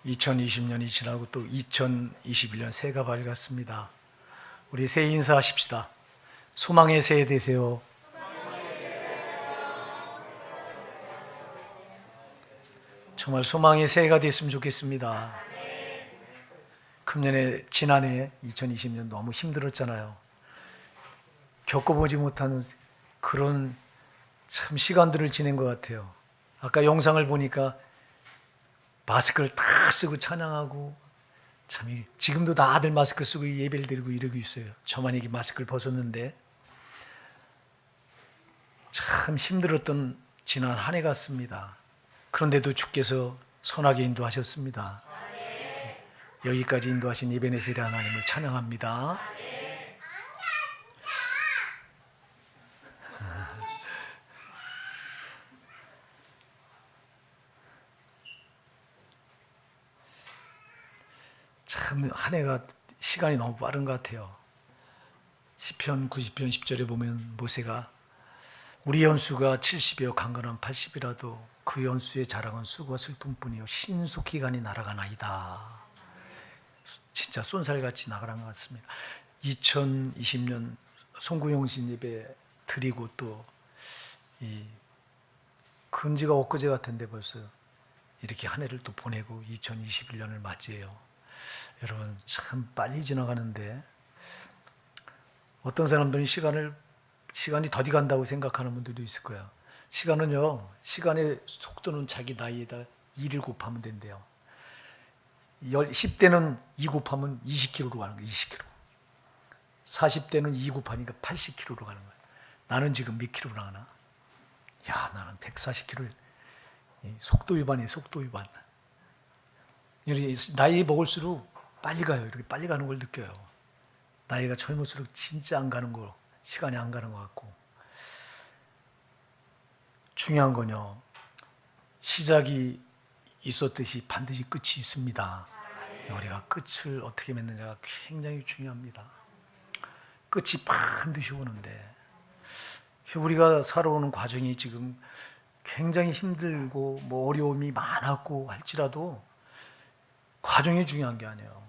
2020년이 지나고 또 2021년 새해가 밝았습니다. 우리 새해 인사하십시다. 소망의 새해 되세요. 정말 소망의 새해가 됐으면 좋겠습니다. 금년에 지난해 2020년 너무 힘들었잖아요. 겪어보지 못한 그런 참 시간들을 지낸 것 같아요. 아까 영상을 보니까 마스크를 딱 쓰고 찬양하고, 참 지금도 다들 마스크 쓰고 예배를 드리고 이러고 있어요. 저만 이게 마스크를 벗었는데 참 힘들었던 지난 한 해 같습니다. 그런데도 주께서 선하게 인도하셨습니다. 여기까지 인도하신 이베네셀의 하나님을 찬양합니다. 참 한 해가 시간이 너무 빠른 것 같아요. 시편 90편 10절에 보면 모세가 우리 연수가 70이요 강건한 80이라도 그 연수의 자랑은 수고와 슬픔뿐이요 신속히 간이 날아가나이다. 진짜 쏜살같이 나가는 것 같습니다. 2020년 송구영신 예배 드리고 또 이 금지가 엊그제 같은데 벌써 이렇게 한 해를 또 보내고 2021년을 맞이해요. 여러분 참 빨리 지나가는데 어떤 사람들은 시간이 더디 간다고 생각하는 분들도 있을 거야. 시간은요, 시간의 속도는 자기 나이에다 2를 곱하면 된대요. 10대는 2 곱하면 20km로 가는 거야. 20km. 40대는 2 곱하니까 80km로 가는 거야. 나는 지금 몇 킬로로 가나? 야, 나는 140km. 속도 위반이에요. 속도 위반. 나이 먹을수록 빨리 가요. 이렇게 빨리 가는 걸 느껴요. 나이가 젊을수록 진짜 안 가는 거, 시간이 안 가는 것 같고. 중요한 건요, 시작이 있었듯이 반드시 끝이 있습니다. 우리가 끝을 어떻게 맺느냐가 굉장히 중요합니다. 끝이 반드시 오는데, 우리가 살아오는 과정이 지금 굉장히 힘들고 뭐 어려움이 많았고 할지라도 과정이 중요한 게 아니에요.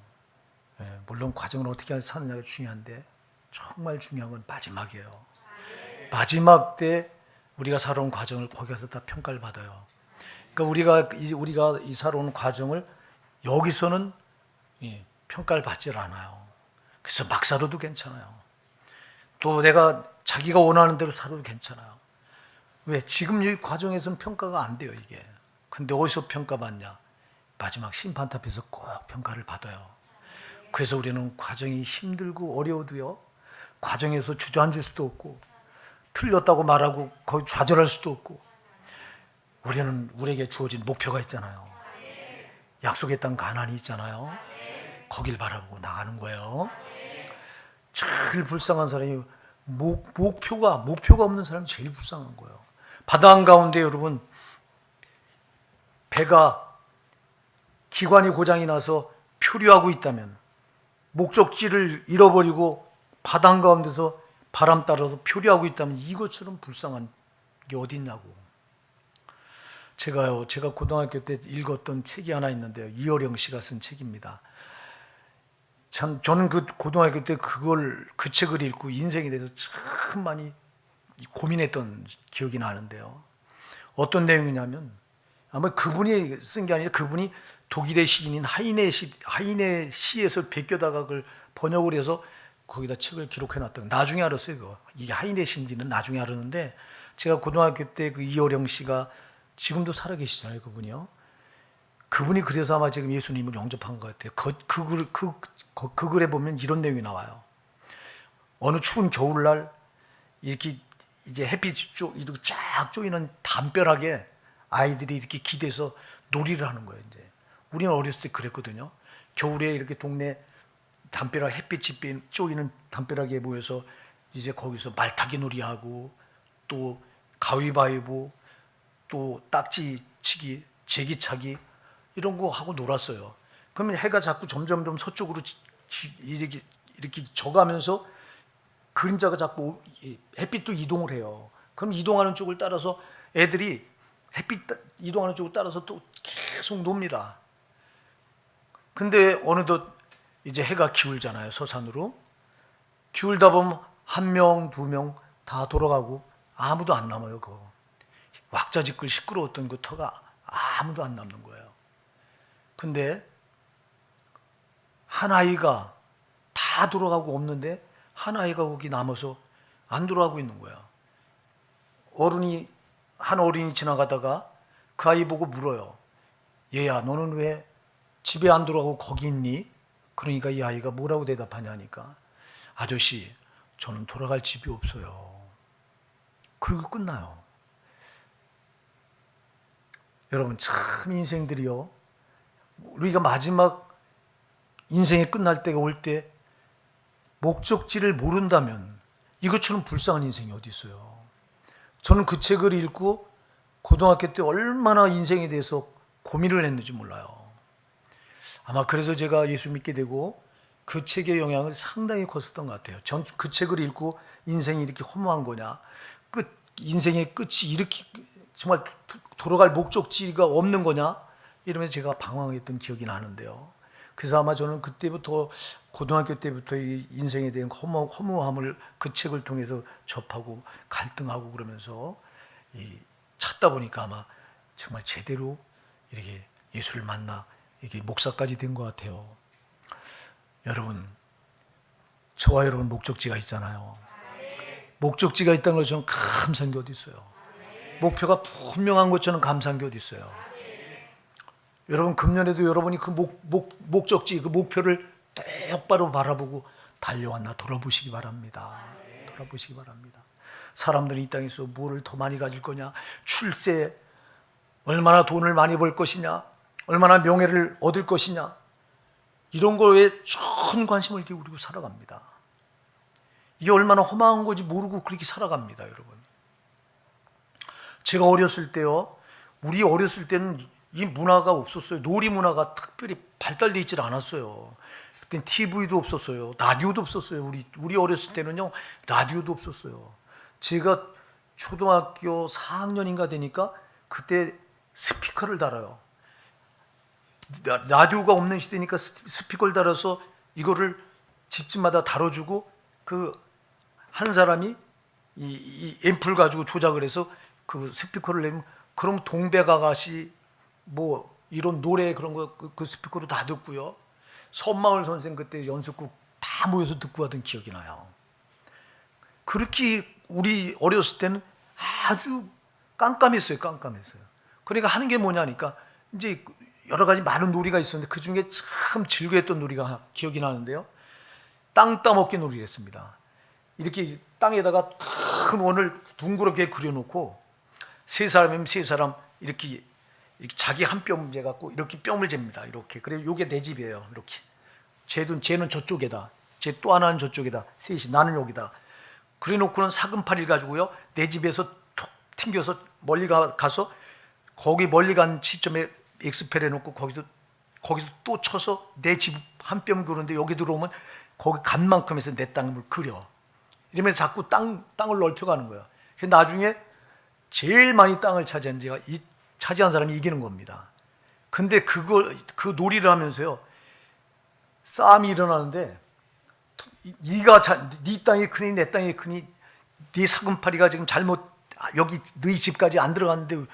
물론 과정을 어떻게 사느냐가 중요한데 정말 중요한 건 마지막이에요. 마지막 때 우리가 살아온 과정을 거기서 다 평가를 받아요. 그러니까 우리가 이 살아온 과정을 여기서는 평가를 받질 않아요. 그래서 막 살아도 괜찮아요. 또 내가 자기가 원하는 대로 살아도 괜찮아요. 왜? 지금 이 과정에서는 평가가 안 돼요, 이게. 근데 어디서 평가받냐? 마지막 심판탑 앞에서 꼭 평가를 받아요. 그래서 우리는 과정이 힘들고 어려워도요, 과정에서 주저앉을 수도 없고, 틀렸다고 말하고 거기 좌절할 수도 없고, 우리에게 주어진 목표가 있잖아요. 약속의 땅 가나안이 있잖아요. 거길 바라보고 나가는 거예요. 제일 불쌍한 사람이 목표가 없는 사람이 제일 불쌍한 거예요. 바다 한가운데 여러분, 배가 기관이 고장이 나서 표류하고 있다면, 목적지를 잃어버리고 바다 한가운데서 바람 따라서 표류하고 있다면 이것처럼 불쌍한 게 어디 있냐고. 제가 고등학교 때 읽었던 책이 하나 있는데요. 이어령 씨가 쓴 책입니다. 저는 그 고등학교 때 그 책을 읽고 인생에 대해서 참 많이 고민했던 기억이 나는데요. 어떤 내용이냐면, 아마 그분이 쓴 게 아니라 그분이 독일의 시인인 하이네 시에서 베껴다가 그걸 번역을 해서 거기다 책을 기록해놨던. 나중에 알았어요. 그거. 이게 하이네 시인지는 나중에 알았는데, 제가 고등학교 때 그 이어령 씨가 지금도 살아계시잖아요. 그분이 그래서 아마 지금 예수님을 영접한 것 같아요. 그 글에 보면 이런 내용이 나와요. 어느 추운 겨울날 이렇게 이제 햇빛이 이렇게 쫙 쪼이는 담벼락에 아이들이 이렇게 기대서 놀이를 하는 거예요. 이제 우리는 어렸을 때 그랬거든요. 겨울에 이렇게 동네 담벼락 햇빛이 쪼이는 담벼락에 모여서 이제 거기서 말타기 놀이하고 또 가위바위보 또 딱지치기, 제기차기 이런 거 하고 놀았어요. 그러면 해가 자꾸 점점 서쪽으로 이렇게 져가면서 그림자가 자꾸 햇빛도 이동을 해요. 그럼 이동하는 쪽을 따라서 애들이 햇빛 이동하는 쪽을 따라서 또 계속 놉니다. 근데 어느덧 이제 해가 기울잖아요. 서산으로. 기울다 보면 한 명, 두 명 다 돌아가고 아무도 안 남아요. 그거. 왁자지껄 시끄러웠던 그 터가 아무도 안 남는 거예요. 근데 한 아이가 다 돌아가고 없는데 한 아이가 거기 남아서 안 돌아가고 있는 거야. 한 어른이 지나가다가 그 아이 보고 물어요. 얘야, 너는 왜 집에 안 돌아가고 거기 있니? 그러니까 이 아이가 뭐라고 대답하냐니까, 아저씨, 저는 돌아갈 집이 없어요. 그리고 끝나요. 여러분, 참 인생들이요, 우리가 마지막 인생이 끝날 때가 올 때 목적지를 모른다면 이것처럼 불쌍한 인생이 어디 있어요. 저는 그 책을 읽고 고등학교 때 얼마나 인생에 대해서 고민을 했는지 몰라요. 아마 그래서 제가 예수 믿게 되고 그 책의 영향을 상당히 컸었던 것 같아요. 전 그 책을 읽고 인생이 이렇게 허무한 거냐, 인생의 끝이 이렇게 정말 돌아갈 목적지가 없는 거냐, 이러면서 제가 방황했던 기억이 나는데요. 그래서 아마 저는 그때부터, 고등학교 때부터 이 인생에 대한 허무함을 그 책을 통해서 접하고 갈등하고 그러면서 찾다 보니까 아마 정말 제대로 이렇게 예수를 만나 이렇게 목사까지 된 것 같아요. 여러분, 저와 여러분 목적지가 있잖아요. 목적지가 있다는 걸 저는 감사한 게 어디 있어요. 목표가 분명한 것처럼 감사한 게 어디 있어요. 여러분, 금년에도 여러분이 그 목적지, 그 목표를 똑바로 바라보고 달려왔나 돌아보시기 바랍니다. 돌아보시기 바랍니다. 사람들이 이 땅에서 무엇을 더 많이 가질 거냐, 출세, 얼마나 돈을 많이 벌 것이냐, 얼마나 명예를 얻을 것이냐, 이런 거에 큰 관심을 기울이고 살아갑니다. 이게 얼마나 허망한 건지 모르고 그렇게 살아갑니다, 여러분. 제가 어렸을 때요, 우리 어렸을 때는 이 문화가 없었어요. 놀이 문화가 특별히 발달되어 있질 않았어요. 그땐 TV도 없었어요. 라디오도 없었어요. 우리 어렸을 때는요, 라디오도 없었어요. 제가 초등학교 4학년인가 되니까 그때 스피커를 달아요. 라디오가 없는 시대니까 스피커를 달아서 이거를 집집마다 다뤄주고, 그 한 사람이 이 앰플 가지고 조작을 해서 그 스피커를 내면, 그럼 동백아가씨 뭐 이런 노래 그런 거 그 스피커로 다 듣고요. 선마을 선생 그때 연습곡 다 모여서 듣고 하던 기억이 나요. 그렇게 우리 어렸을 때는 아주 깜깜했어요. 깜깜했어요. 그러니까 하는 게 뭐냐니까, 이제 여러 가지 많은 놀이가 있었는데 그 중에 참 즐거웠던 놀이가 기억이 나는데요. 땅 따먹기 놀이를 했습니다. 이렇게 땅에다가 큰 원을 둥그렇게 그려놓고 세 사람이면 세 사람 이렇게 자기 한 뼘 재갖고 이렇게 뼘을 잽니다. 이렇게. 그래, 요게 내 집이에요. 이렇게. 쟤는 저쪽에다, 쟤 또 하나는 저쪽에다, 셋이, 나는 여기다. 그래 놓고는 사금팔이를 가지고요, 내 집에서 톡 튕겨서 멀리 가서 거기 멀리 간 시점에 엑스펠 해놓고 거기서 또 쳐서 내 집 한 뼘 그러는데 여기 들어오면 거기 간 만큼 해서 내 땅을 그려. 이러면서 자꾸 땅을 넓혀가는 거예요. 그래서 나중에 제일 많이 땅을 차지한 사람이 이기는 겁니다. 근데 그 놀이를 하면서요, 싸움이 일어나는데, 네 땅이 크니 내 땅이 크니, 네 사금팔이가 지금 여기 너희 집까지 안 들어갔는데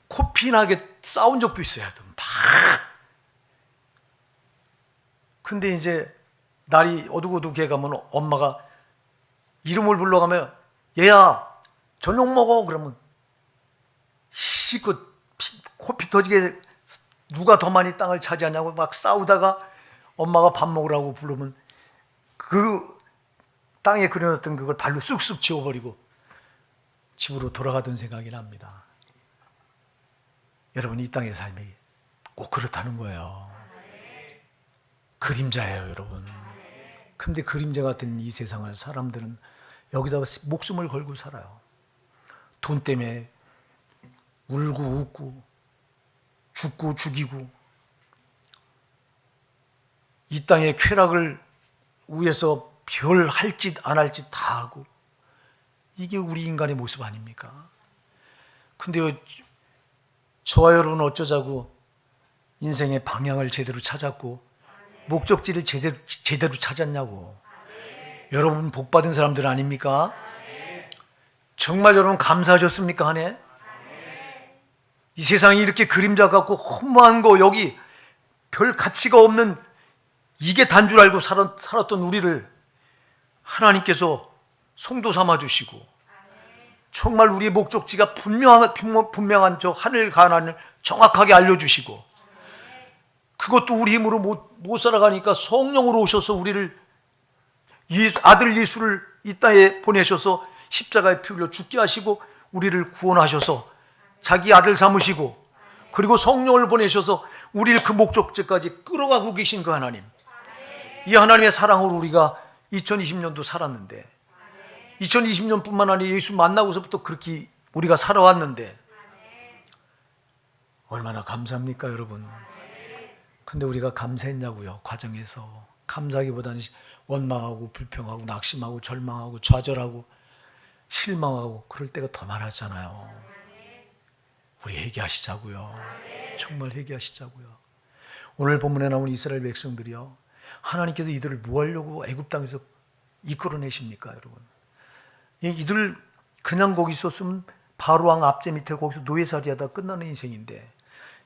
코피나게 싸운 적도 있어요. 막. 근데 이제 날이 어둑어둑해 가면 엄마가 이름을 불러가면, 얘야 저녁 먹어. 그러면 시껏 코피 터지게 누가 더 많이 땅을 차지하냐고 막 싸우다가 엄마가 밥 먹으라고 부르면 그 땅에 그려놨던 그걸 발로 쑥쑥 지워버리고 집으로 돌아가던 생각이 납니다. 여러분, 이 땅의 삶이 꼭 그렇다는 거예요. 그림자예요, 여러분. 근데 그림자 같은 이 세상을 사람들은 여기다가 목숨을 걸고 살아요. 돈 때문에 울고 웃고 죽고 죽이고, 이 땅의 쾌락을 위해서 별 할 짓 안 할 짓 다 하고, 이게 우리 인간의 모습 아닙니까? 근데 저와 여러분은 어쩌자고 인생의 방향을 제대로 찾았고 목적지를 제대로 찾았냐고. 여러분 복 받은 사람들 아닙니까? 정말 여러분 감사하셨습니까? 한 해? 이 세상이 이렇게 그림자 같고 허무한 거, 여기 별 가치가 없는 이게 단 줄 알고 살았던 우리를 하나님께서 성도 삼아주시고 정말 우리의 목적지가 분명한 저 하늘 가나안을 정확하게 알려주시고 그것도 우리 힘으로 못 살아가니까 성령으로 오셔서 우리를 아들 예수를 이 땅에 보내셔서 십자가에 피 흘려 죽게 하시고 우리를 구원하셔서 자기 아들 삼으시고 그리고 성령을 보내셔서 우리를 그 목적지까지 끌어가고 계신 그 하나님, 이 하나님의 사랑으로 우리가 2020년도 살았는데 2020년뿐만 아니라 예수 만나고서부터 그렇게 우리가 살아왔는데 얼마나 감사합니까 여러분. 근데 우리가 감사했냐고요? 과정에서 감사하기보다는 원망하고 불평하고 낙심하고 절망하고 좌절하고 실망하고 그럴 때가 더 많았잖아요. 우리 회개하시자고요. 정말 회개하시자고요. 오늘 본문에 나온 이스라엘 백성들이요, 하나님께서 이들을 뭐 하려고 애굽 땅에서 이끌어내십니까 여러분? 이들 그냥 거기 있었으면 바로 왕 압제 밑에 거기서 노예살이하다 끝나는 인생인데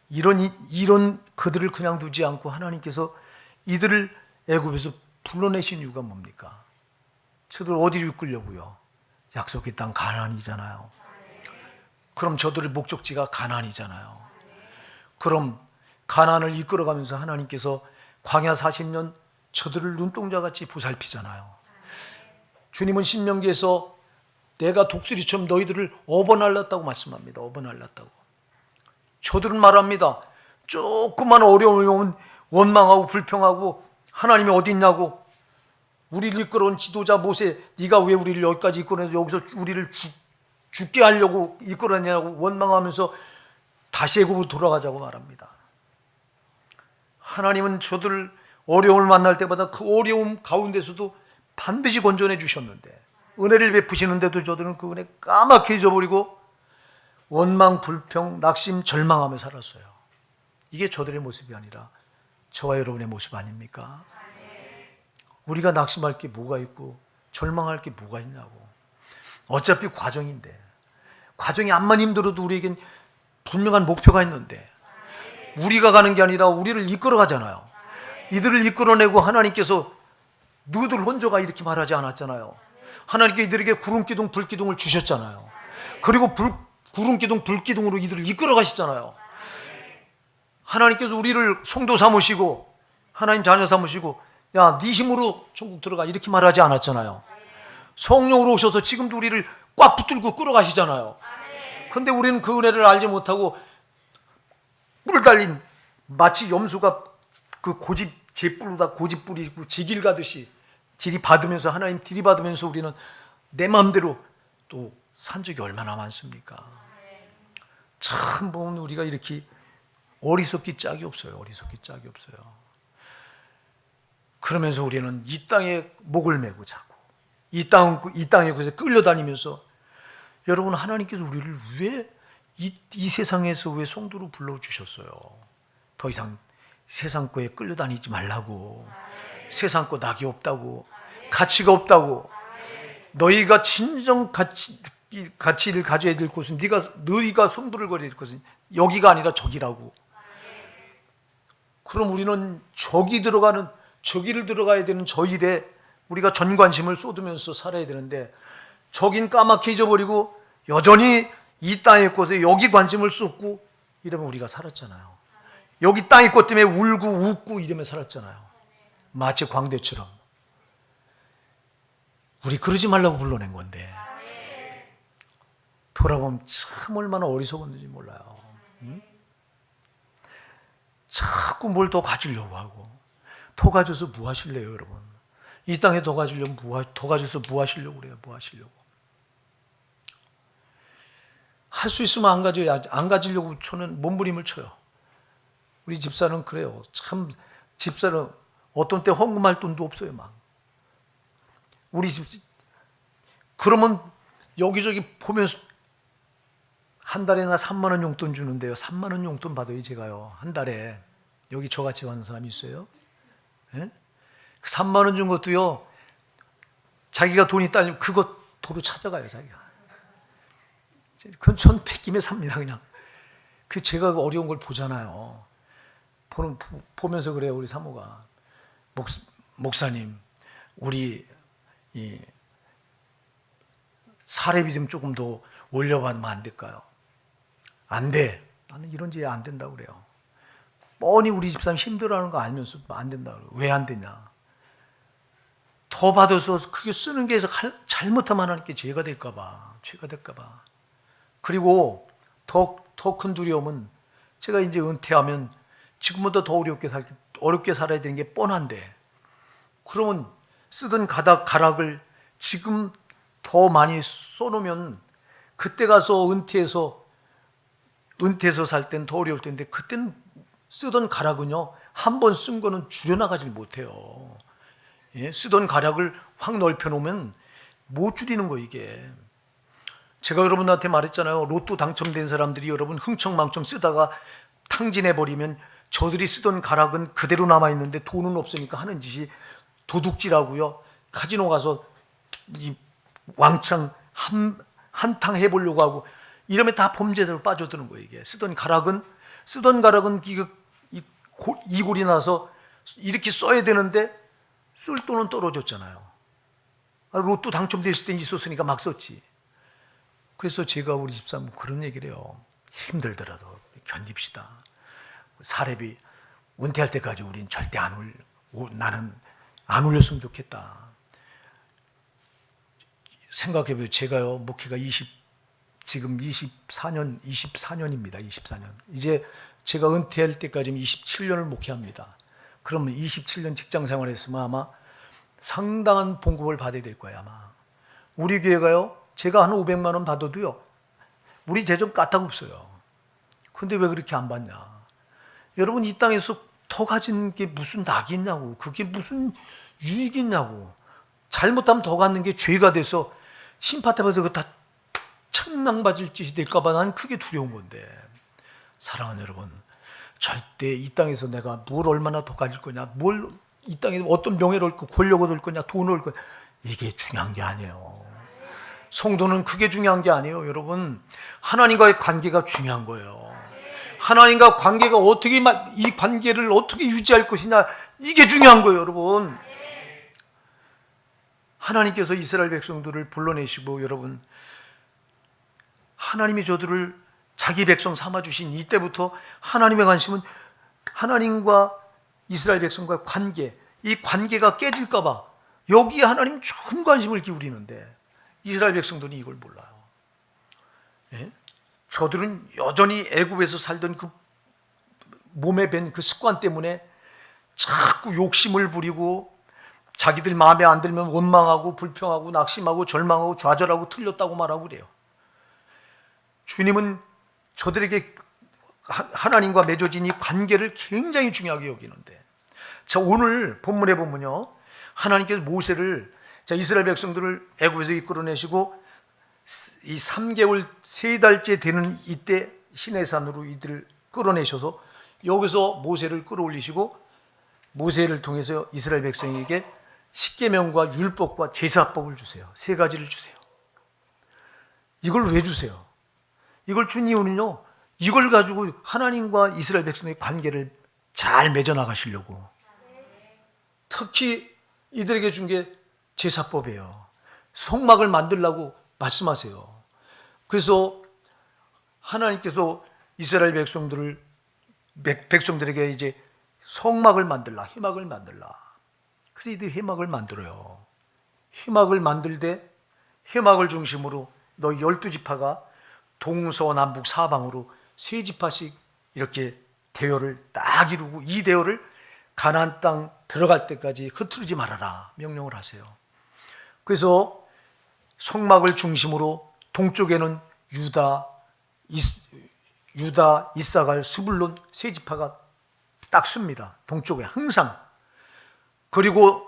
이런 그들을 그냥 두지 않고 하나님께서 이들을 애굽에서 불러내신 이유가 뭡니까? 저들 어디로 이끌려고요? 약속의 땅 가나안이잖아요. 그럼 저들의 목적지가 가나안이잖아요. 그럼 가나안을 이끌어가면서 하나님께서 광야 40년 저들을 눈동자같이 보살피잖아요. 주님은 신명기에서 내가 독수리처럼 너희들을 업어날랐다고 말씀합니다. 업어날랐다고. 저들은 말합니다. 조그만 어려움이 오면 원망하고 불평하고 하나님이 어디 있냐고, 우리를 이끌어온 지도자 모세, 네가 왜 우리를 여기까지 이끌어내서 여기서 우리를 죽게 하려고 이끌어내냐고 원망하면서 다시 애굽으로 돌아가자고 말합니다. 하나님은 저들 어려움을 만날 때마다 그 어려움 가운데서도 반드시 건져내 주셨는데 은혜를 베푸시는데도 저들은 그 은혜 까맣게 잊어버리고 원망, 불평, 낙심, 절망하며 살았어요. 이게 저들의 모습이 아니라 저와 여러분의 모습 아닙니까? 우리가 낙심할 게 뭐가 있고 절망할 게 뭐가 있냐고. 어차피 과정인데, 과정이 암만 힘들어도 우리에겐 분명한 목표가 있는데 우리가 가는 게 아니라 우리를 이끌어 가잖아요. 이들을 이끌어내고 하나님께서 너희들 혼자 가 이렇게 말하지 않았잖아요. 하나님께 이들에게 구름기둥 불기둥을 주셨잖아요. 그리고 구름기둥 불기둥으로 이들을 이끌어 가시잖아요. 하나님께서 우리를 성도 삼으시고 하나님 자녀 삼으시고 야, 네 힘으로 천국 들어가 이렇게 말하지 않았잖아요. 성령으로 오셔서 지금도 우리를 꽉 붙들고 끌어가시잖아요. 근데 우리는 그 은혜를 알지 못하고 뿔 달린 마치 염소가 그 고집 제뿔로다 고집 뿌리고 지길 가듯이 들이받으면서 하나님 들이받으면서 우리는 내 마음대로 또 산 적이 얼마나 많습니까? 참 보면 우리가 이렇게 어리석기 짝이 없어요. 어리석기 짝이 없어요. 그러면서 우리는 이 땅에 목을 메고 자고 이 땅에 그래서 끌려다니면서 여러분 하나님께서 우리를 왜 이 세상에서 왜 성도로 불러주셨어요? 더 이상 세상 거에 끌려다니지 말라고. 세상 거 낙이 없다고. 가치가 없다고. 너희가 진정 가치를 가져야 될 곳은 너희가 성도를 거려야 될 곳은 여기가 아니라 저기라고. 그럼 우리는 저기를 들어가야 되는 저 일에 우리가 전 관심을 쏟으면서 살아야 되는데 저긴 까맣게 잊어버리고 여전히 이 땅의 것에 여기 관심을 쏟고 이러면 우리가 살았잖아요. 여기 땅의 것 때문에 울고 웃고 이러면 살았잖아요. 마치 광대처럼. 우리 그러지 말라고 불러낸 건데 돌아보면 참 얼마나 어리석었는지 몰라요. 응? 자꾸 뭘 더 가지려고 하고 더 가져서 뭐 하실래요 여러분? 이 땅에 더 가지려면 더 가져서 뭐 하시려고 그래요? 뭐 하시려고? 할 수 있으면 안 가지려고 저는 몸부림을 쳐요. 우리 집사는 그래요. 참 집사는 어떤 때 헌금할 돈도 없어요. 막 우리 집 그러면 여기저기 보면서 한 달에 나 3만 원 용돈 주는데요. 3만 원 용돈 받아요 제가요. 한 달에 여기 저같이 하는 사람이 있어요? 예? 3만 원 준 것도요, 자기가 돈이 딸리면 그것 도로 찾아가요, 자기가. 그건 전 백김에 삽니다, 그냥. 그 제가 어려운 걸 보잖아요. 보면서 그래요, 우리 사모가. 목사님, 우리 이 사례비 좀 조금 더 올려받으면 안 될까요? 안 돼. 나는 이런 지 안 된다고 그래요. 뻔히 우리 집사람 힘들어하는 거 알면서 안 된다고 그래요. 왜 안 되냐? 더 받아서 그게 쓰는 게 잘못하면 하나님께 죄가 될까 봐. 그리고 더 큰 두려움은 제가 이제 은퇴하면 지금보다 더 어렵게 살아야 되는 게 뻔한데, 그러면 쓰던 가락을 지금 더 많이 써놓으면 그때 가서 은퇴해서 살 땐 더 어려울 텐데, 그때는 쓰던 가락은요, 한 번 쓴 거는 줄여나가질 못해요. 예? 쓰던 가락을 확 넓혀놓으면 못 줄이는 거예요, 이게. 제가 여러분한테 말했잖아요. 로또 당첨된 사람들이 여러분 흥청망청 쓰다가 탕진해버리면 저들이 쓰던 가락은 그대로 남아있는데 돈은 없으니까 하는 짓이 도둑질하고요, 카지노 가서 왕창 한탕 해보려고 하고, 이러면 다 범죄자로 빠져드는 거예요. 이게 쓰던 가락은 이골이 나서 이렇게 써야 되는데 쓸 돈은 떨어졌잖아요. 로또 당첨됐을 때 있었으니까 막 썼지. 그래서 제가 우리 집사람 그런 얘기를 해요. 힘들더라도 견딥시다. 사례비 은퇴할 때까지 우린 절대 나는 안 올렸으면 좋겠다. 생각해보세요. 제가요, 목회가 지금 24년입니다. 24년. 이제 제가 은퇴할 때까지는 27년을 목회합니다. 그러면 27년 직장 생활했으면 아마 상당한 봉급을 받아야 될 거예요, 아마. 우리 교회가요, 제가 한 500만 원 받아도요, 우리 재정 까딱없어요. 근데 왜 그렇게 안 받냐? 여러분, 이 땅에서 더 가진 게 무슨 낙이 있냐고, 그게 무슨 유익이 있냐고. 잘못하면 더 갖는 게 죄가 돼서 심판대 앞에서 그거 다 천낭받을 짓이 될까봐 난 그게 두려운 건데, 사랑하는 여러분, 절대 이 땅에서 내가 뭘 얼마나 더 가질 거냐, 이 땅에 어떤 명예를 얻고 권력을 얻을 거냐, 돈을 얻을 거냐, 이게 중요한 게 아니에요. 성도는 그게 중요한 게 아니에요, 여러분. 하나님과의 관계가 중요한 거예요. 하나님과 관계가 이 관계를 어떻게 유지할 것이냐, 이게 중요한 거예요, 여러분. 하나님께서 이스라엘 백성들을 불러내시고, 여러분, 하나님이 저들을 자기 백성 삼아주신 이때부터 하나님의 관심은 하나님과 이스라엘 백성과의 관계, 이 관계가 깨질까 봐 여기에 하나님 전 관심을 기울이는데, 이스라엘 백성들은 이걸 몰라요. 예? 저들은 여전히 애굽에서 살던 그 몸에 밴 그 습관 때문에 자꾸 욕심을 부리고, 자기들 마음에 안 들면 원망하고 불평하고 낙심하고 절망하고 좌절하고 틀렸다고 말하고 그래요. 주님은 저들에게 하나님과 맺어진 이 관계를 굉장히 중요하게 여기는데, 자, 오늘 본문에 보면요, 하나님께서 모세를, 이스라엘 백성들을 애굽에서 이끌어내시고 이 3개월 3달째 되는 이때 시내산으로 이들을 끌어내셔서 여기서 모세를 끌어올리시고, 모세를 통해서 이스라엘 백성에게 십계명과 율법과 제사법을 주세요. 3가지를 주세요. 이걸 왜 주세요? 이걸 준 이유는요, 이걸 가지고 하나님과 이스라엘 백성의 관계를 잘 맺어나가시려고. 특히 이들에게 준 게 제사법이에요. 성막을 만들라고 말씀하세요. 그래서 하나님께서 이스라엘 백성들에게 이제 성막을 만들라, 회막을 만들라. 그래서 이들이 회막을 만들어요. 회막을 만들 때 회막을 중심으로 너희 12지파가 동서남북 사방으로 3지파씩 이렇게 대열을 딱 이루고, 이 대열을 가나안 땅 들어갈 때까지 흐트르지 말아라 명령을 하세요. 그래서 성막을 중심으로 동쪽에는 유다, 이사갈, 스불론 3지파가 딱 씁니다. 동쪽에 항상. 그리고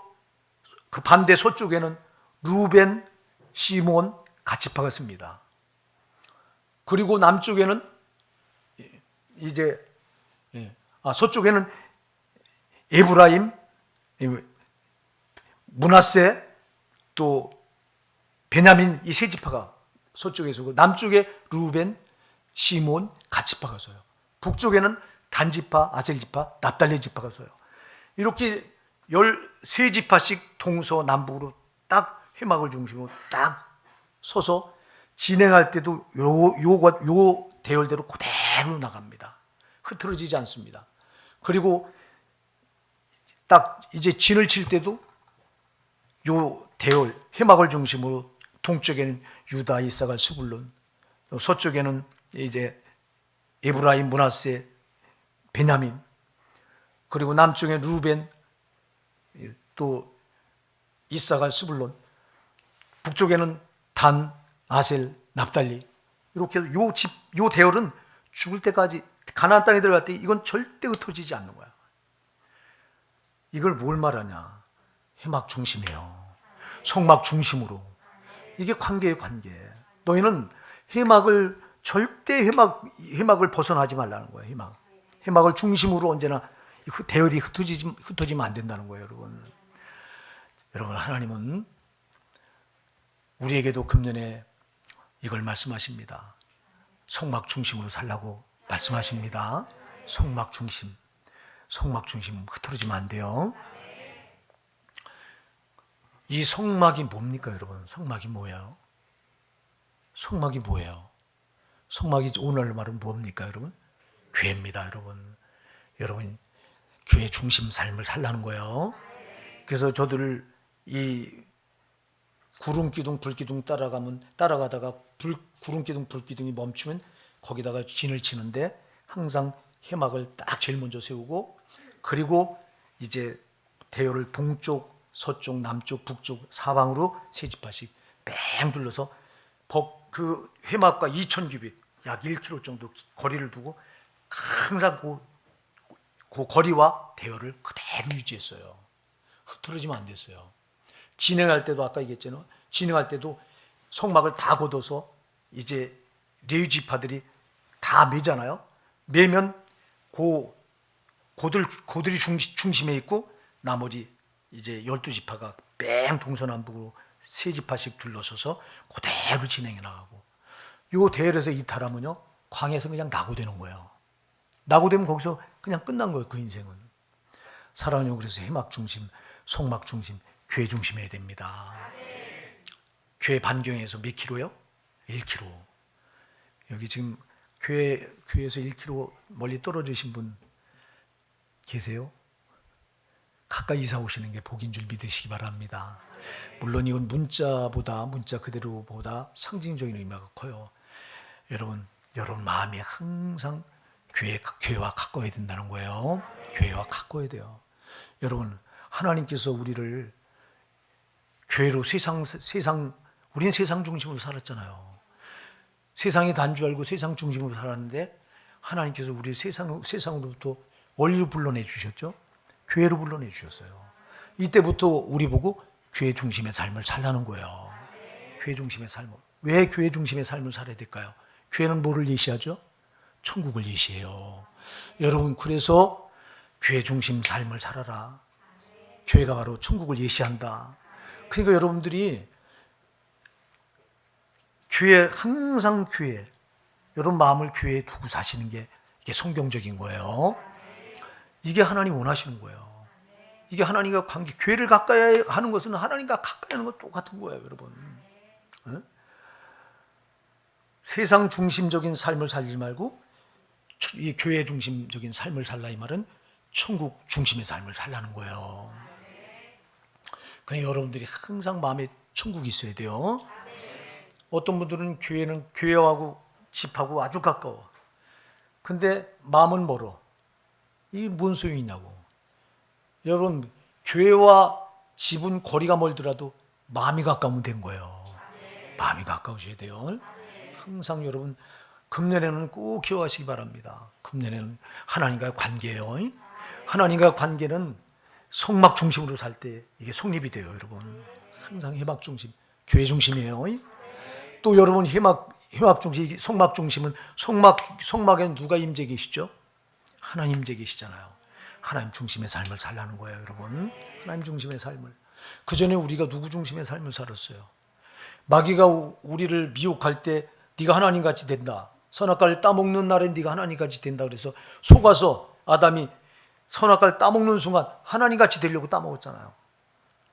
그 반대 서쪽에는 루벤, 시몬, 갓지파가 씁니다. 그리고 남쪽에는 서쪽에는 에브라임, 므낫세, 또 베냐민 이 세 지파가 서쪽에 서고 남쪽에 루벤, 시몬, 갓 지파가 서요. 북쪽에는 단 지파, 아셀 지파, 납달리 지파가 서요. 이렇게 13지파씩 동서남북으로 딱 회막을 중심으로 딱 서서 진행할 때도 요 대열대로 그대로 나갑니다. 흐트러지지 않습니다. 그리고 딱 이제 진을 칠 때도 요 대열 회막을 중심으로 동쪽에는 유다, 이사갈, 스불론, 서쪽에는 이제 에브라임, 므낫세, 베냐민, 그리고 남쪽에 루벤, 또 이사갈, 스불론, 북쪽에는 단, 아셀, 납달리. 이렇게 해서 요 대열은 죽을 때까지 가나안 땅에 들어갈 때 이건 절대 흩어지지 않는 거야. 이걸 뭘 말하냐? 회막 중심이에요. 성막 중심으로. 이게 관계예요, 관계. 너희는 회막을 절대 회막을 벗어나지 말라는 거예요. 회막을 중심으로 언제나 대열이 흩어지면 안 된다는 거예요, 여러분. 여러분, 하나님은 우리에게도 금년에 이걸 말씀하십니다. 성막 중심으로 살라고 말씀하십니다. 성막 중심 흐트러지면 안 돼요. 이 성막이 뭡니까, 여러분? 성막이 뭐예요? 성막이 뭐예요? 성막이 오늘 말은 뭡니까, 여러분? 교회입니다, 여러분. 여러분, 교회 중심 삶을 살라는 거예요. 그래서 저들 이 구름기둥, 불기둥 따라가다가 구름기둥, 불기둥이 멈추면 거기다가 진을 치는데 항상 회막을 딱 제일 먼저 세우고, 그리고 이제 대열을 동쪽, 서쪽, 남쪽, 북쪽, 사방으로 세 지파씩 뺑 둘러서 그 회막과 2000규빗, 약 1km 정도 거리를 두고 항상 그 거리와 대열을 그대로 유지했어요. 흐트러지면 안 됐어요. 진행할 때도 아까 얘기했잖아요. 진행할 때도 성막을 다 걷어서 이제 레위 지파들이 다 매잖아요. 매면 고들이 중심에 있고 나머지 이제 12지파가 뺑 동서남북으로 세 지파씩 둘러서서 그대로 진행해 나가고, 요 대열에서 이탈하면요 광에서 그냥 낙오되는 거예요. 낙오되면 거기서 그냥 끝난 거예요. 그 인생은. 사랑하는, 그래서 회막 중심, 성막 중심, 교회 중심해야 됩니다. 교회 반경에서 몇 킬로요? 1km. 여기 지금 교회에서 1km 멀리 떨어지신 분 계세요? 가까이 이사 오시는 게 복인 줄 믿으시기 바랍니다. 물론 이건 문자 그대로보다 상징적인 의미가 커요. 여러분 마음이 항상 교회와 가까워야 된다는 거예요. 교회와 가까워야 돼요. 여러분, 하나님께서 우리를 교회로 우리는 세상 중심으로 살았잖아요. 세상이 단줄 알고 세상 중심으로 살았는데 하나님께서 우리를 세상으로부터 어디로 불러내 주셨죠? 교회로 불러내 주셨어요. 이때부터 우리 보고 교회 중심의 삶을 살라는 거예요. 교회 중심의 삶을. 왜 교회 중심의 삶을 살아야 될까요? 교회는 뭐를 예시하죠? 천국을 예시해요. 여러분, 그래서 교회 중심 삶을 살아라. 교회가 바로 천국을 예시한다. 그러니까 여러분들이 항상 여러분 마음을 교회에 두고 사시는 게 이게 성경적인 거예요. 이게 하나님 원하시는 거예요. 이게 하나님과 관계, 교회를 가까이 하는 것은 하나님과 가까이 하는 것 똑같은 거예요, 여러분. 네? 세상 중심적인 삶을 살지 말고 이 교회 중심적인 삶을 살라, 이 말은 천국 중심의 삶을 살라는 거예요. 그러니까 여러분들이 항상 마음에 천국이 있어야 돼요. 어떤 분들은 교회하고 집하고 아주 가까워. 근데 마음은 멀어. 이게 뭔 소용이 있냐고. 여러분, 교회와 집은 거리가 멀더라도 마음이 가까우면 된 거예요. 마음이 가까우셔야 돼요. 항상 여러분, 금년에는 꼭 기억하시기 바랍니다. 금년에는 하나님과의 관계예요. 하나님과의 관계는 성막 중심으로 살 때 이게 성립이 돼요, 여러분. 항상 회막 중심, 교회 중심이에요. 또 여러분, 회막 중심, 성막 중심은 성막에 누가 임재 계시죠? 하나님 임재 계시잖아요. 하나님 중심의 삶을 살라는 거예요, 여러분. 하나님 중심의 삶을. 그 전에 우리가 누구 중심의 삶을 살았어요? 마귀가 우리를 미혹할 때 네가 하나님같이 된다, 선악과를 따먹는 날에 네가 하나님같이 된다 그래서 속아서 아담이 선악과를 따먹는 순간 하나님같이 되려고 따먹었잖아요.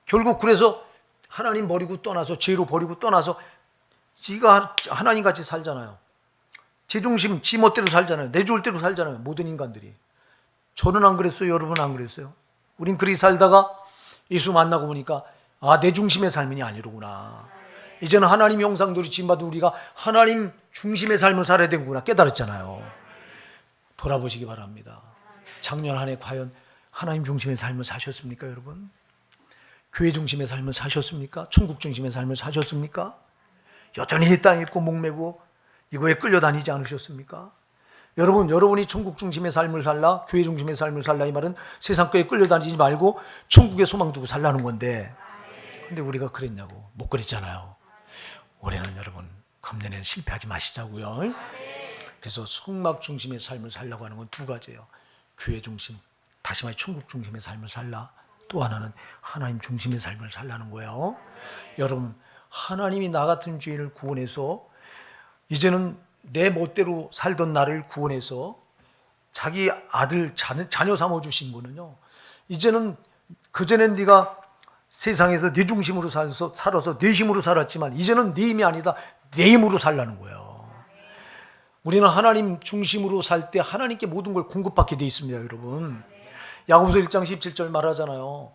결국 그래서 하나님 버리고 떠나서, 죄로 버리고 떠나서 지가 하나님같이 살잖아요. 제 중심, 지 멋대로 살잖아요. 내 좋을 대로 살잖아요, 모든 인간들이. 저는 안 그랬어요? 여러분 안 그랬어요? 우린 그리 살다가 예수 만나고 보니까 내 중심의 삶이 아니로구나. 이제는 하나님 형상대로 지음받은 우리가 하나님 중심의 삶을 살아야 되는구나 깨달았잖아요. 돌아보시기 바랍니다. 작년 한 해 과연 하나님 중심의 삶을 사셨습니까, 여러분? 교회 중심의 삶을 사셨습니까? 천국 중심의 삶을 사셨습니까? 여전히 이 땅에 있고 목매고 이거에 끌려다니지 않으셨습니까? 여러분이 천국 중심의 삶을 살라, 교회 중심의 삶을 살라, 이 말은 세상 거에 끌려다니지 말고 천국에 소망 두고 살라는 건데, 근데 우리가 그랬냐고? 못 그랬잖아요. 올해는 여러분 금년에는 실패하지 마시자고요. 그래서 성막 중심의 삶을 살라고 하는 건 두 가지예요. 교회 중심, 다시 말해 천국 중심의 삶을 살라. 또 하나는 하나님 중심의 삶을 살라는 거예요. 여러분, 하나님이 나 같은 죄인을 구원해서 이제는 내 멋대로 살던 나를 구원해서 자기 아들, 자녀 삼아주신 분은요, 이제는 그전엔 네가 세상에서 네 중심으로 살아서 네 힘으로 살았지만 이제는 네 힘이 아니다, 내 힘으로 살라는 거예요. 우리는 하나님 중심으로 살 때 하나님께 모든 걸 공급받게 돼 있습니다, 여러분. 야고보서 1장 17절 말하잖아요.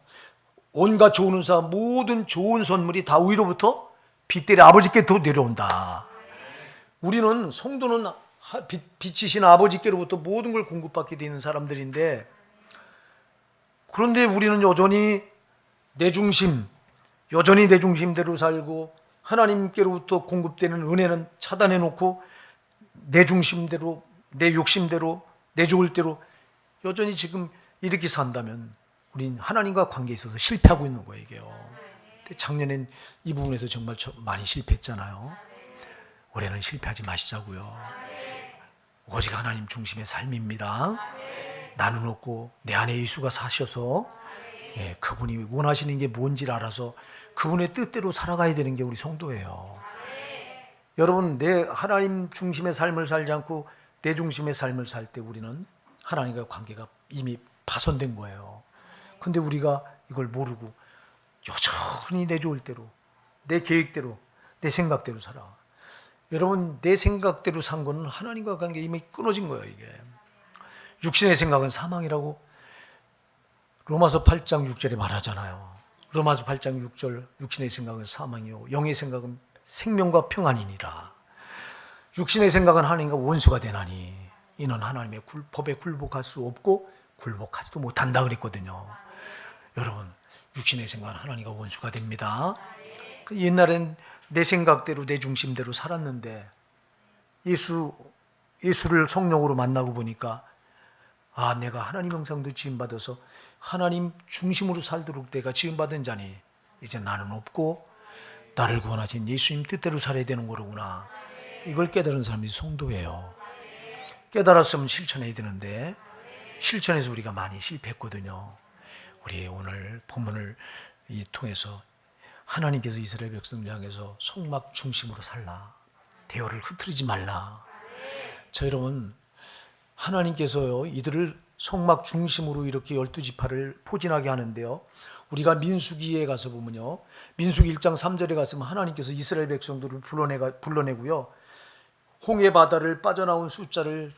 온갖 좋은 은사, 모든 좋은 선물이 다 위로부터 빛들의 아버지께로 내려온다. 우리는 성도는 빛이신 아버지께로부터 모든 걸 공급받게 되는 사람들인데, 그런데 우리는 여전히 내 중심대로 살고 하나님께로부터 공급되는 은혜는 차단해 놓고 내 중심대로, 내 욕심대로, 내 좋을 대로 여전히 지금 이렇게 산다면 우린 하나님과 관계에 있어서 실패하고 있는 거예요, 이게요. 작년엔 이 부분에서 정말 많이 실패했잖아요. 올해는 실패하지 마시자고요. 오직 하나님 중심의 삶입니다. 나는 없고 내 안에 예수가 사셔서 그분이 원하시는 게 뭔지를 알아서 그분의 뜻대로 살아가야 되는 게 우리 성도예요. 여러분, 내 하나님 중심의 삶을 살지 않고 내 중심의 삶을 살 때 우리는 하나님과 관계가 이미 파손된 거예요. 근데 우리가 이걸 모르고 여전히 내 좋을 대로, 내 계획대로, 내 생각대로 살아. 여러분, 내 생각대로 산 거는 하나님과 관계 이미 끊어진 거예요, 이게. 육신의 생각은 사망이라고 로마서 8장 6절에 말하잖아요. 로마서 8장 6절, 육신의 생각은 사망이요 영의 생각은 생명과 평안이니라. 육신의 생각은 하나님과 원수가 되나니 이는 하나님의 법에 굴복할 수 없고 굴복하지도 못한다 그랬거든요. 여러분, 육신의 생각은 하나님과 원수가 됩니다. 옛날엔 내 생각대로, 내 중심대로 살았는데 예수를 성령으로 만나고 보니까 내가 하나님 형상도 지음받아서 하나님 중심으로 살도록 내가 지음받은 자니 이제 나는 없고 나를 구원하신 예수님 뜻대로 살아야 되는 거로구나. 이걸 깨달은 사람이 성도예요. 깨달았으면 실천해야 되는데 실천해서 우리가 많이 실패했거든요. 우리 오늘 본문을 통해서 하나님께서 이스라엘 백성을 향해서 성막 중심으로 살라, 대열을 흐트리지 말라. 자, 여러분, 하나님께서요 이들을 성막 중심으로 이렇게 12지파를 포진하게 하는데요, 우리가 민수기에 가서 보면요, 민수기 1장 3절에 갔으면 하나님께서 이스라엘 백성들을 불러내고요, 홍해 바다를 빠져나온 숫자를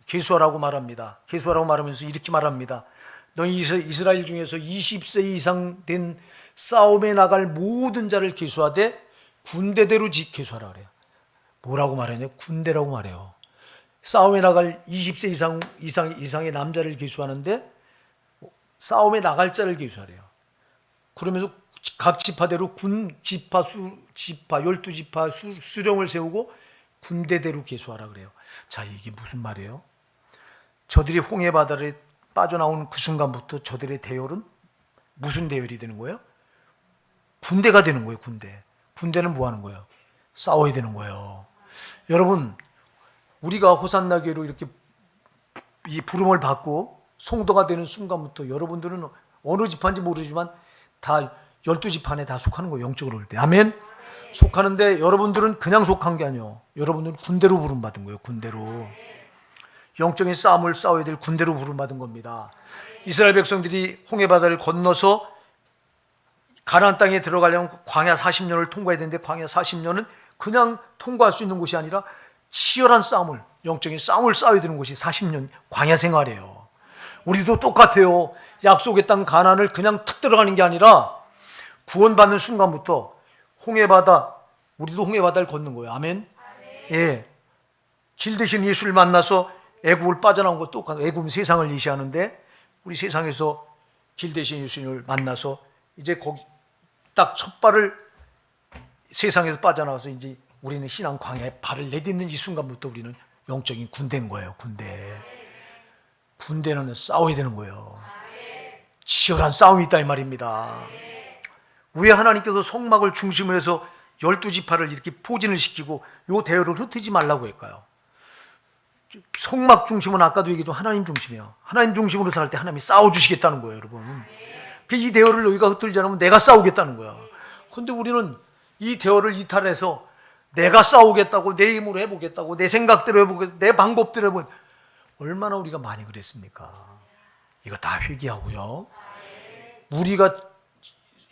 계수하라고 말합니다. 계수하라고 말하면서 이렇게 말합니다. 너희 이스라엘 중에서 20세 이상 된 싸움에 나갈 모든 자를 계수하되 군대대로 계수하라 그래요. 뭐라고 말하냐? 군대라고 말해요. 싸움에 나갈 20세 이상의 남자를 계수하는데 싸움에 나갈 자를 계수하래요. 그러면서 각 지파대로 군 지파 12지파 수령을 세우고 군대대로 계수하라 그래요. 자, 이게 무슨 말이에요? 저들이 홍해 바다를 빠져나온 그 순간부터 저들의 대열은 무슨 대열이 되는 거예요? 군대가 되는 거예요, 군대. 군대는 뭐 하는 거예요? 싸워야 되는 거예요. 여러분, 우리가 호산나 교회로 이렇게 이 부름을 받고 성도가 되는 순간부터 여러분들은 어느 지파인지 모르지만 다 12지파 안에 다 속하는 거예요. 영적으로 볼 때. 아멘. 속하는데 여러분들은 그냥 속한 게 아니에요. 여러분들은 군대로 부름받은 거예요. 군대로. 영적인 싸움을 싸워야 될 군대로 부름받은 겁니다. 이스라엘 백성들이 홍해바다를 건너서 가나안 땅에 들어가려면 광야 40년을 통과해야 되는데 광야 40년은 그냥 통과할 수 있는 곳이 아니라 치열한 싸움을, 영적인 싸움을 싸워야 되는 곳이 40년 광야 생활이에요. 우리도 똑같아요. 약속의 땅 가나안을 그냥 툭 들어가는 게 아니라 구원받는 순간부터 홍해바다, 우리도 홍해바다를 걷는 거예요. 아멘. 예. 길 대신 예수를 만나서 애굽을 빠져나온 것 똑같아요. 애굽은 세상을 예시하는데 우리 세상에서 길 대신 예수님을 만나서 이제 거기 딱 첫 발을 세상에서 빠져나와서 이제 우리는 신앙 광야에 발을 내딛는 이 순간부터 우리는 영적인 군대인 거예요. 군대는 싸워야 되는 거예요. 치열한 싸움이 있다 이 말입니다. 왜 하나님께서 성막을 중심으로 해서 12지파를 이렇게 포진을 시키고 이 대열을 흩트지 말라고 할까요? 성막 중심은 아까도 얘기했던 하나님 중심이에요. 하나님 중심으로 살 때 하나님이 싸워주시겠다는 거예요, 여러분. 이 대열을 너희가 흩뜨리지 않으면 내가 싸우겠다는 거야. 그런데 우리는 이 대열을 이탈해서 내가 싸우겠다고, 내 힘으로 해보겠다고, 내 생각대로 해보겠다고, 내 방법대로 해보겠다고. 얼마나 우리가 많이 그랬습니까? 이거 다 회개하고요. 우리가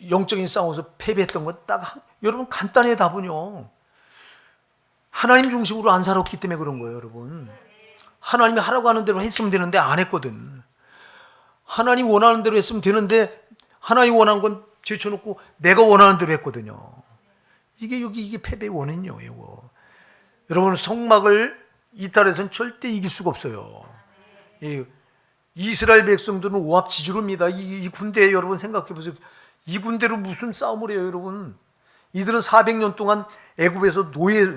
영적인 싸움에서 패배했던 건 딱 여러분 간단해요. 답은요. 하나님 중심으로 안 살았기 때문에 그런 거예요, 여러분. 하나님이 하라고 하는 대로 했으면 되는데 안 했거든. 하나님 원하는 대로 했으면 되는데 하나님 원하는 건 제쳐놓고 내가 원하는 대로 했거든요. 이게 패배의 원인이에요. 이거. 여러분 성막을 이탈해서는 절대 이길 수가 없어요. 이스라엘 백성들은 오합지졸입니다. 이 군대 여러분 생각해 보세요. 이 군대로 무슨 싸움을 해요, 여러분? 이들은 400년 동안 애굽에서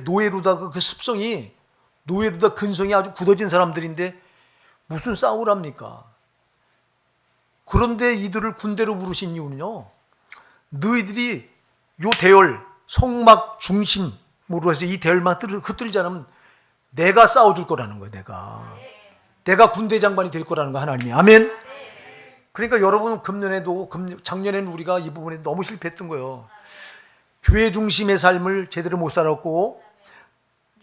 노예로다가 그 습성이 노예로다 근성이 아주 굳어진 사람들인데 무슨 싸움을 합니까? 그런데 이들을 군대로 부르신 이유는요. 너희들이 요 대열 성막 중심으로 해서 이 대열만 흩뜨리지 않으면 내가 싸워줄 거라는 거예요. 내가 군대 장관이 될 거라는 거 하나님이. 아멘. 그러니까 여러분 금년에도 작년에는 우리가 이 부분에 너무 실패했던 거예요. 교회 중심의 삶을 제대로 못 살았고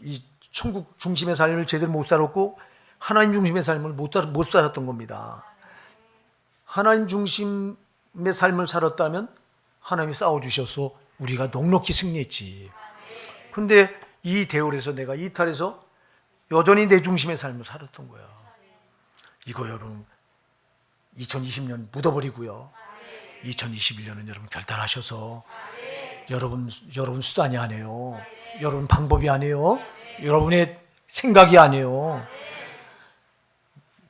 이 천국 중심의 삶을 제대로 못 살았고 하나님 중심의 삶을 못 살았던 겁니다. 하나님 중심의 삶을 살았다면 하나님이 싸워주셔서 우리가 넉넉히 승리했지. 그런데 이 대열에서 내가 이탈해서 여전히 내 중심의 삶을 살았던 거야. 이거 여러분 2020년 묻어버리고요. 2021년은 여러분 결단하셔서 여러분 수단이 아니에요. 여러분 방법이 아니에요. 여러분의 생각이 아니에요.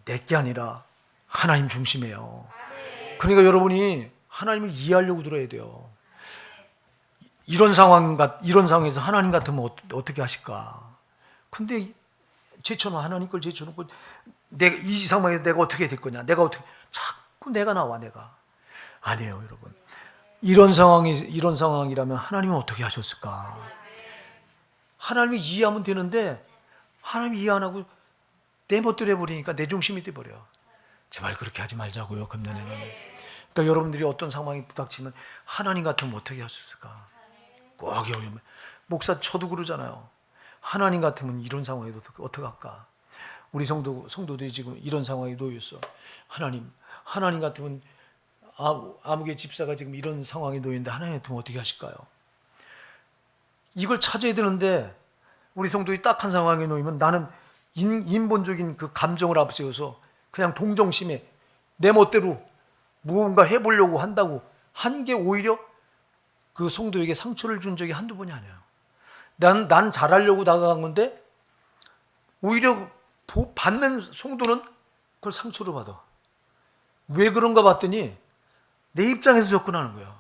내게 아니라 하나님 중심이에요. 그러니까 여러분이 하나님을 이해하려고 들어야 돼요. 이런 상황에서 하나님 같으면 어떻게 하실까? 근데 하나님 걸 제쳐놓고 내가 이 상황에서 내가 어떻게 될 거냐? 자꾸 내가 나와. 아니에요, 여러분. 이런 상황이라면 하나님은 어떻게 하셨을까? 하나님이 이해하면 되는데 하나님이 이해 안 하고 내 멋대로 해버리니까 내 중심이 돼버려. 제발 그렇게 하지 말자고요, 금년에는. 그러니까 여러분들이 어떤 상황이 부닥치면 하나님 같으면 어떻게 하셨을까? 꼭 여기 목사 저도 그러잖아요. 하나님 같으면 이런 상황에도 어떻게 할까? 우리 성도들이 지금 이런 상황에 놓였어. 하나님 같으면 아무개 집사가 지금 이런 상황에 놓였는데 하나님 같으면 어떻게 하실까요? 이걸 찾아야 되는데 우리 성도들이 딱한 상황에 놓이면 나는 인본적인 그 감정을 앞세워서 그냥 동정심에 내 멋대로 무언가 해보려고 한다고 한 게 오히려 그 성도에게 상처를 준 적이 한두 번이 아니에요. 난 잘하려고 다가간 건데 오히려 받는 성도는 그걸 상처로 받아. 왜 그런가 봤더니 내 입장에서 접근하는 거야.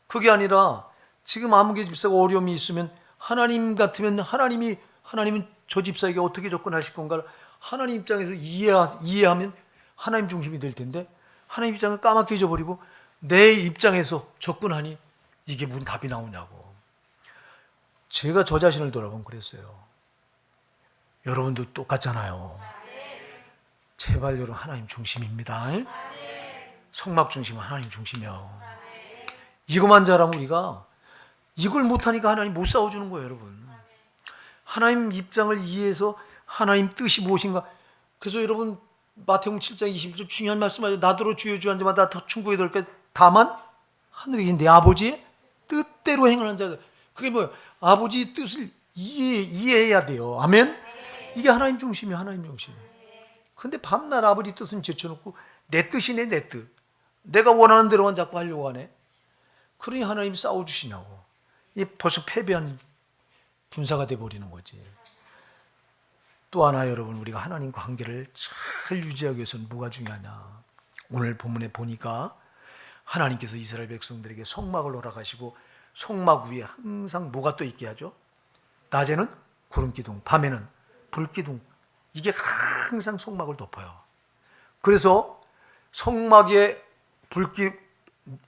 그게 아니라 지금 아무개 집사가 어려움이 있으면 하나님 같으면 하나님은 저 집사에게 어떻게 접근하실 건가? 하나님 입장에서 이해하면 하나님 중심이 될 텐데 하나님 입장을 까맣게 잊어버리고 내 입장에서 접근하니 이게 무슨 답이 나오냐고. 제가 저 자신을 돌아보면 그랬어요. 여러분도 똑같잖아요. 제발 여러분, 하나님 중심입니다. 성막 중심은 하나님 중심이요. 이것만 잘하면 우리가, 이걸 못하니까 하나님 못 싸워주는 거예요, 여러분. 하나님 입장을 이해해서 하나님 뜻이 무엇인가. 그래서 여러분, 마태복음 7장 21절 중요한 말씀하죠. 나더러 주여 주여 한자마다 다 충고에 들까. 다만 하늘에 계신 내 아버지의 뜻대로 행하는 자들. 그게 뭐예요? 아버지의 뜻을 이해해야 돼요. 아멘. 이게 하나님 중심이에요. 하나님 중심. 근데 밤낮 아버지 뜻은 제쳐놓고 내 뜻이네, 내 뜻. 내가 원하는 대로만 자꾸 하려고 하네. 그러니 하나님 싸워주시냐고. 이 벌써 패배한 군사가 돼버리는 거지. 또 하나 여러분, 우리가 하나님과 관계를 잘 유지하기 위해서는 뭐가 중요하냐. 오늘 본문에 보니까 하나님께서 이스라엘 백성들에게 성막을 허락하시고 성막 위에 항상 뭐가 또 있게 하죠? 낮에는 구름기둥, 밤에는 불기둥. 이게 항상 성막을 덮어요. 그래서 성막에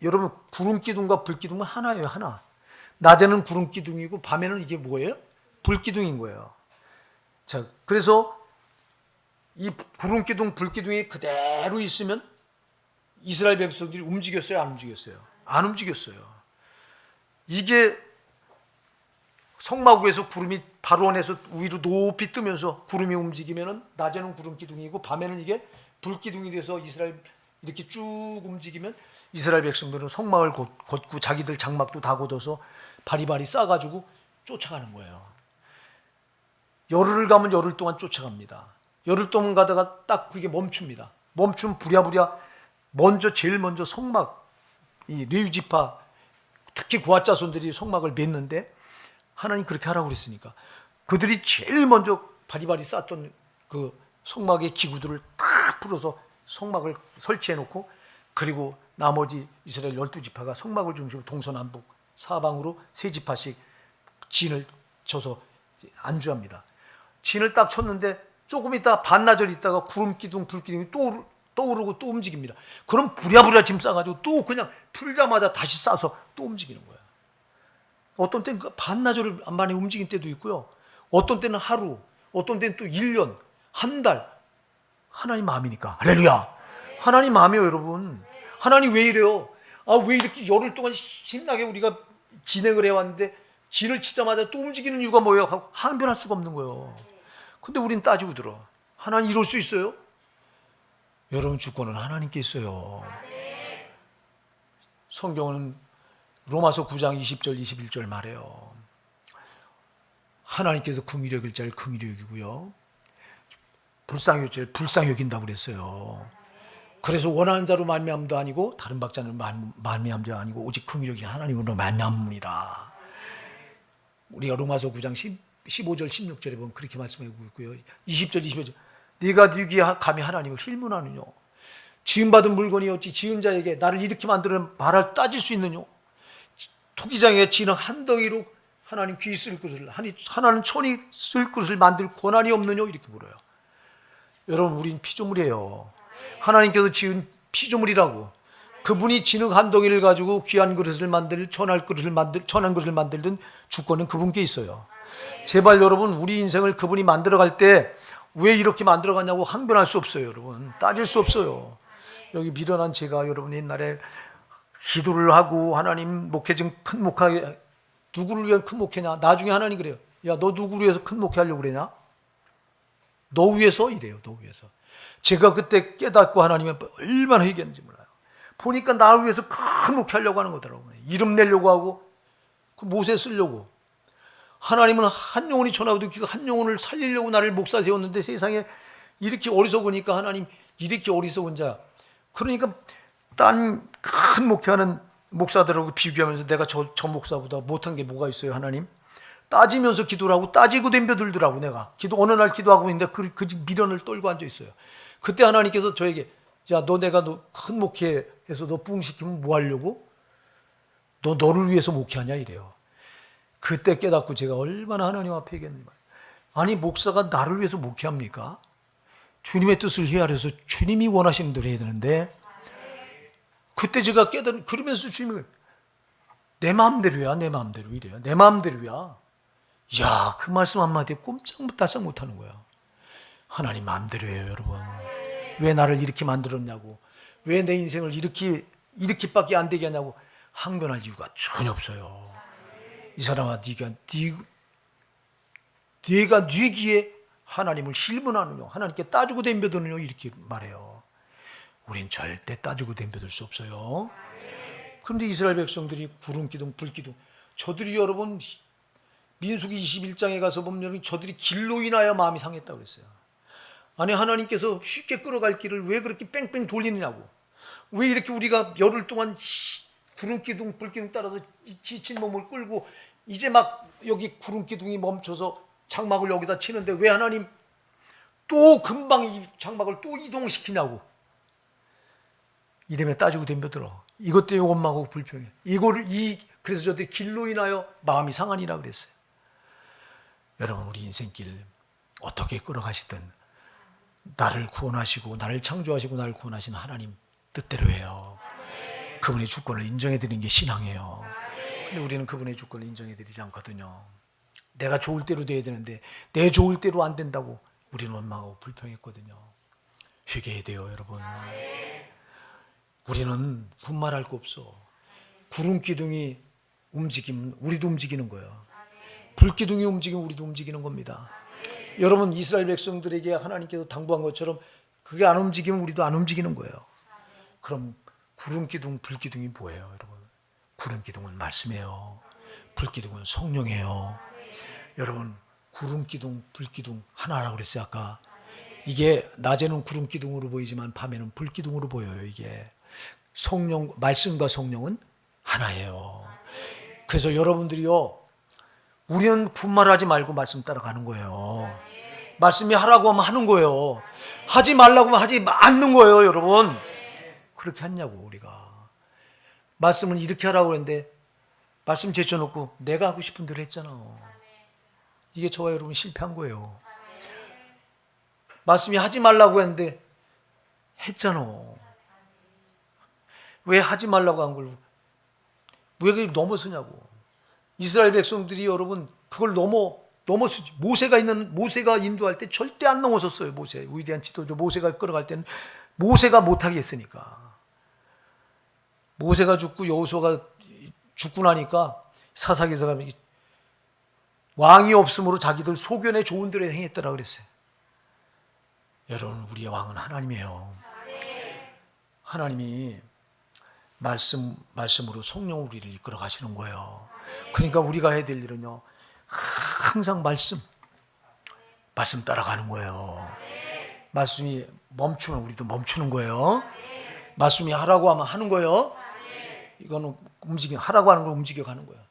여러분, 구름기둥과 불기둥은 하나예요, 하나. 낮에는 구름기둥이고 밤에는 이게 뭐예요? 불기둥인 거예요. 자, 그래서 이 구름기둥, 불기둥이 그대로 있으면 이스라엘 백성들이 움직였어요, 안 움직였어요? 안 움직였어요. 이게 성막 위에서 구름이 바로 안에서 위로 높이 뜨면서 구름이 움직이면은 낮에는 구름기둥이고 밤에는 이게 불기둥이 돼서 이스라엘 이렇게 쭉 움직이면 이스라엘 백성들은 성막을 걷고 자기들 장막도 다 걷어서 바리바리 싸가지고 쫓아가는 거예요. 열흘을 가면 열흘 동안 쫓아갑니다. 열흘 동안 가다가 딱 그게 멈춥니다. 멈추면 부랴부랴 제일 먼저 성막, 이 레위지파, 특히 고앗 자손들이 성막을 맺는데 하나님 그렇게 하라고 그랬으니까 그들이 제일 먼저 바리바리 쌌던 그 성막의 기구들을 다 풀어서 성막을 설치해 놓고, 그리고 나머지 이스라엘 12지파가 성막을 중심으로 동서남북 사방으로 세 지파씩 진을 쳐서 안주합니다. 진을 딱 쳤는데 조금 있다 반나절 있다가 구름기둥 불기둥이 또 떠오르고 또 움직입니다. 그럼 부랴부랴 짐 싸가지고 또 그냥 풀자마자 다시 싸서 또 움직이는 거예요. 어떤 때는 반나절 만에 움직인 때도 있고요. 어떤 때는 하루, 어떤 때는 또 1년, 한 달. 하나님 마음이니까. 할렐루야. 하나님 마음이에요, 여러분. 하나님 왜 이래요? 왜 이렇게 열흘 동안 신나게 우리가 진행을 해왔는데 진을 치자마자 또 움직이는 이유가 뭐예요? 하고 항변할 수가 없는 거예요. 근데 우린 따지고 들어. 하나님 이럴 수 있어요? 여러분, 주권은 하나님께 있어요. 성경은 로마서 9장 20절 21절 말해요. 하나님께서 긍휼히 여길 자를 긍휼히 여기고요, 불쌍히 여길 자를 불쌍히 여긴다고 그랬어요. 그래서 원하는 자로 말미암도 아니고 다른 박자는 말미암도 아니고 오직 긍휼히 여긴 하나님으로 말미암습니다. 우리가 로마서 9장 15절 16절에 보면 그렇게 말씀하고 있고요. 20절 25절 네가 네게 감히 하나님을 힐문하느뇨? 지음받은 물건이 어찌 지은 자에게 나를 이렇게 만드는 말을 따질 수 있느뇨? 토기장에 지는 한 덩이로 하나님 귀 쓸 것을, 하나는 천이 쓸 것을 만들 권한이 없느뇨? 이렇게 물어요. 여러분, 우린 피조물이에요. 하나님께서 지은 피조물이라고. 그분이 진흙 한 덩이를 가지고 귀한 그릇을 천한 그릇을 만들든 주권은 그분께 있어요. 제발 여러분, 우리 인생을 그분이 만들어갈 때 왜 이렇게 만들어갔냐고 항변할 수 없어요. 여러분, 따질 수 없어요. 여기 미련한 제가 여러분 옛날에 기도를 하고 하나님 목회 좀 큰 목회, 누구를 위한 큰 목회냐? 나중에 하나님 그래요. 야, 너 누구를 위해서 큰 목회 하려고 그러냐? 너 위해서? 이래요. 너 위해서. 제가 그때 깨닫고 하나님은 얼마나 회개했는지 몰라요. 보니까 나를 위해서 큰 목회 하려고 하는 거더라고요. 이름 내려고 하고 그 모세 쓰려고. 하나님은 한 영혼이 전하고도 한 영혼을 살리려고 나를 목사 세웠는데 세상에 이렇게 어리석으니까 하나님 이렇게 어리석은 자. 그러니까 딴 큰 목회하는 목사들하고 비교하면서 내가 저 목사보다 못한 게 뭐가 있어요, 하나님? 따지면서 기도를 하고 따지고 덤벼들더라고. 내가 어느 날 기도하고 있는데 그 미련을 떨고 앉아 있어요. 그때 하나님께서 저에게 야, 내가 큰 목회에서 너 부흥시키면 뭐 하려고? 너를 위해서 목회하냐? 이래요. 그때 깨닫고 제가 얼마나 하나님 앞에 얘기했는지. 아니, 목사가 나를 위해서 목회합니까? 주님의 뜻을 헤아려서 주님이 원하시는 대로 해야 되는데, 그때 제가 그러면서 주님이 내 마음대로야, 내 마음대로 이래요. 내 마음대로야. 야, 그 말씀 한마디에 꼼짝 달싹 못하는 거야. 하나님 마음대로예요, 여러분. 왜 나를 이렇게 만들었냐고, 왜 내 인생을 이렇게밖에 안 되게 하냐고 항변할 이유가 전혀 없어요. 이 사람아, 네가 뉘기에 하나님을 실문하느냐, 하나님께 따지고 덤벼드느냐, 이렇게 말해요. 우린 절대 따지고 덤벼들 수 없어요. 그런데 이스라엘 백성들이 구름기둥 불기둥, 저들이 여러분 민수기 21장에 가서 보면 저들이 길로 인하여 마음이 상했다고 그랬어요. 아니, 하나님께서 쉽게 끌어갈 길을 왜 그렇게 뺑뺑 돌리느냐고, 왜 이렇게 우리가 열흘 동안 구름기둥 불기둥 따라서 지친 몸을 끌고 이제 막 여기 구름기둥이 멈춰서 장막을 여기다 치는데 왜 하나님 또 금방 이 장막을 또 이동시키냐고, 이름에 따지고 덤벼들어. 이것 때문에 원망하고 불평해. 그래서 저들이 길로 인하여 마음이 상하니라 그랬어요. 여러분, 우리 인생길 어떻게 끌어가시든 나를 구원하시고 나를 창조하시고 나를 구원하신 하나님 뜻대로 해요. 그분의 주권을 인정해 드리는 게 신앙이에요. 근데 우리는 그분의 주권을 인정해 드리지 않거든요. 내가 좋을 대로 돼야 되는데 내 좋을 대로 안 된다고 우리는 원망하고 불평했거든요. 회개해야 돼요, 여러분. 우리는 분말할 거 없어. 구름기둥이 움직이면 우리도 움직이는 거예요. 불기둥이 움직이면 우리도 움직이는 겁니다. 여러분, 이스라엘 백성들에게 하나님께서 당부한 것처럼 그게 안 움직이면 우리도 안 움직이는 거예요. 그럼 구름기둥, 불기둥이 뭐예요, 여러분? 구름기둥은 말씀이에요. 불기둥은 성령이에요. 여러분, 구름기둥, 불기둥 하나라고 그랬어요, 아까. 이게 낮에는 구름기둥으로 보이지만 밤에는 불기둥으로 보여요. 이게 성령, 말씀과 성령은 하나예요. 그래서 여러분들이요, 우리는 분말하지 말고 말씀 따라가는 거예요. 말씀이 하라고 하면 하는 거예요. 하지 말라고 하면 하지 않는 거예요, 여러분. 그렇게 했냐고. 우리가 말씀은 이렇게 하라고 했는데 말씀 제쳐놓고 내가 하고 싶은 대로 했잖아. 이게 저와 여러분 실패한 거예요. 말씀이 하지 말라고 했는데 했잖아. 왜 하지 말라고 한 걸 왜 그걸 넘어서냐고. 이스라엘 백성들이 여러분 그걸 모세가 인도할 때 절대 안 넘어섰어요. 모세, 위대한 지도자 모세가 끌어갈 때는 모세가 못하게 했으니까. 모세가 죽고 여호수아가 죽고 나니까 사사기사가 왕이 없으므로 자기들 소견에 좋은 대로 행했더라 그랬어요. 여러분, 우리의 왕은 하나님이에요. 하나님이 말씀으로 성령 우리를 이끌어 가시는 거예요. 그러니까 우리가 해야 될 일은요, 항상 말씀 따라가는 거예요. 말씀이 멈추면 우리도 멈추는 거예요. 말씀이 하라고 하면 하는 거예요. 이거는 하라고 하는 걸 움직여 가는 거예요.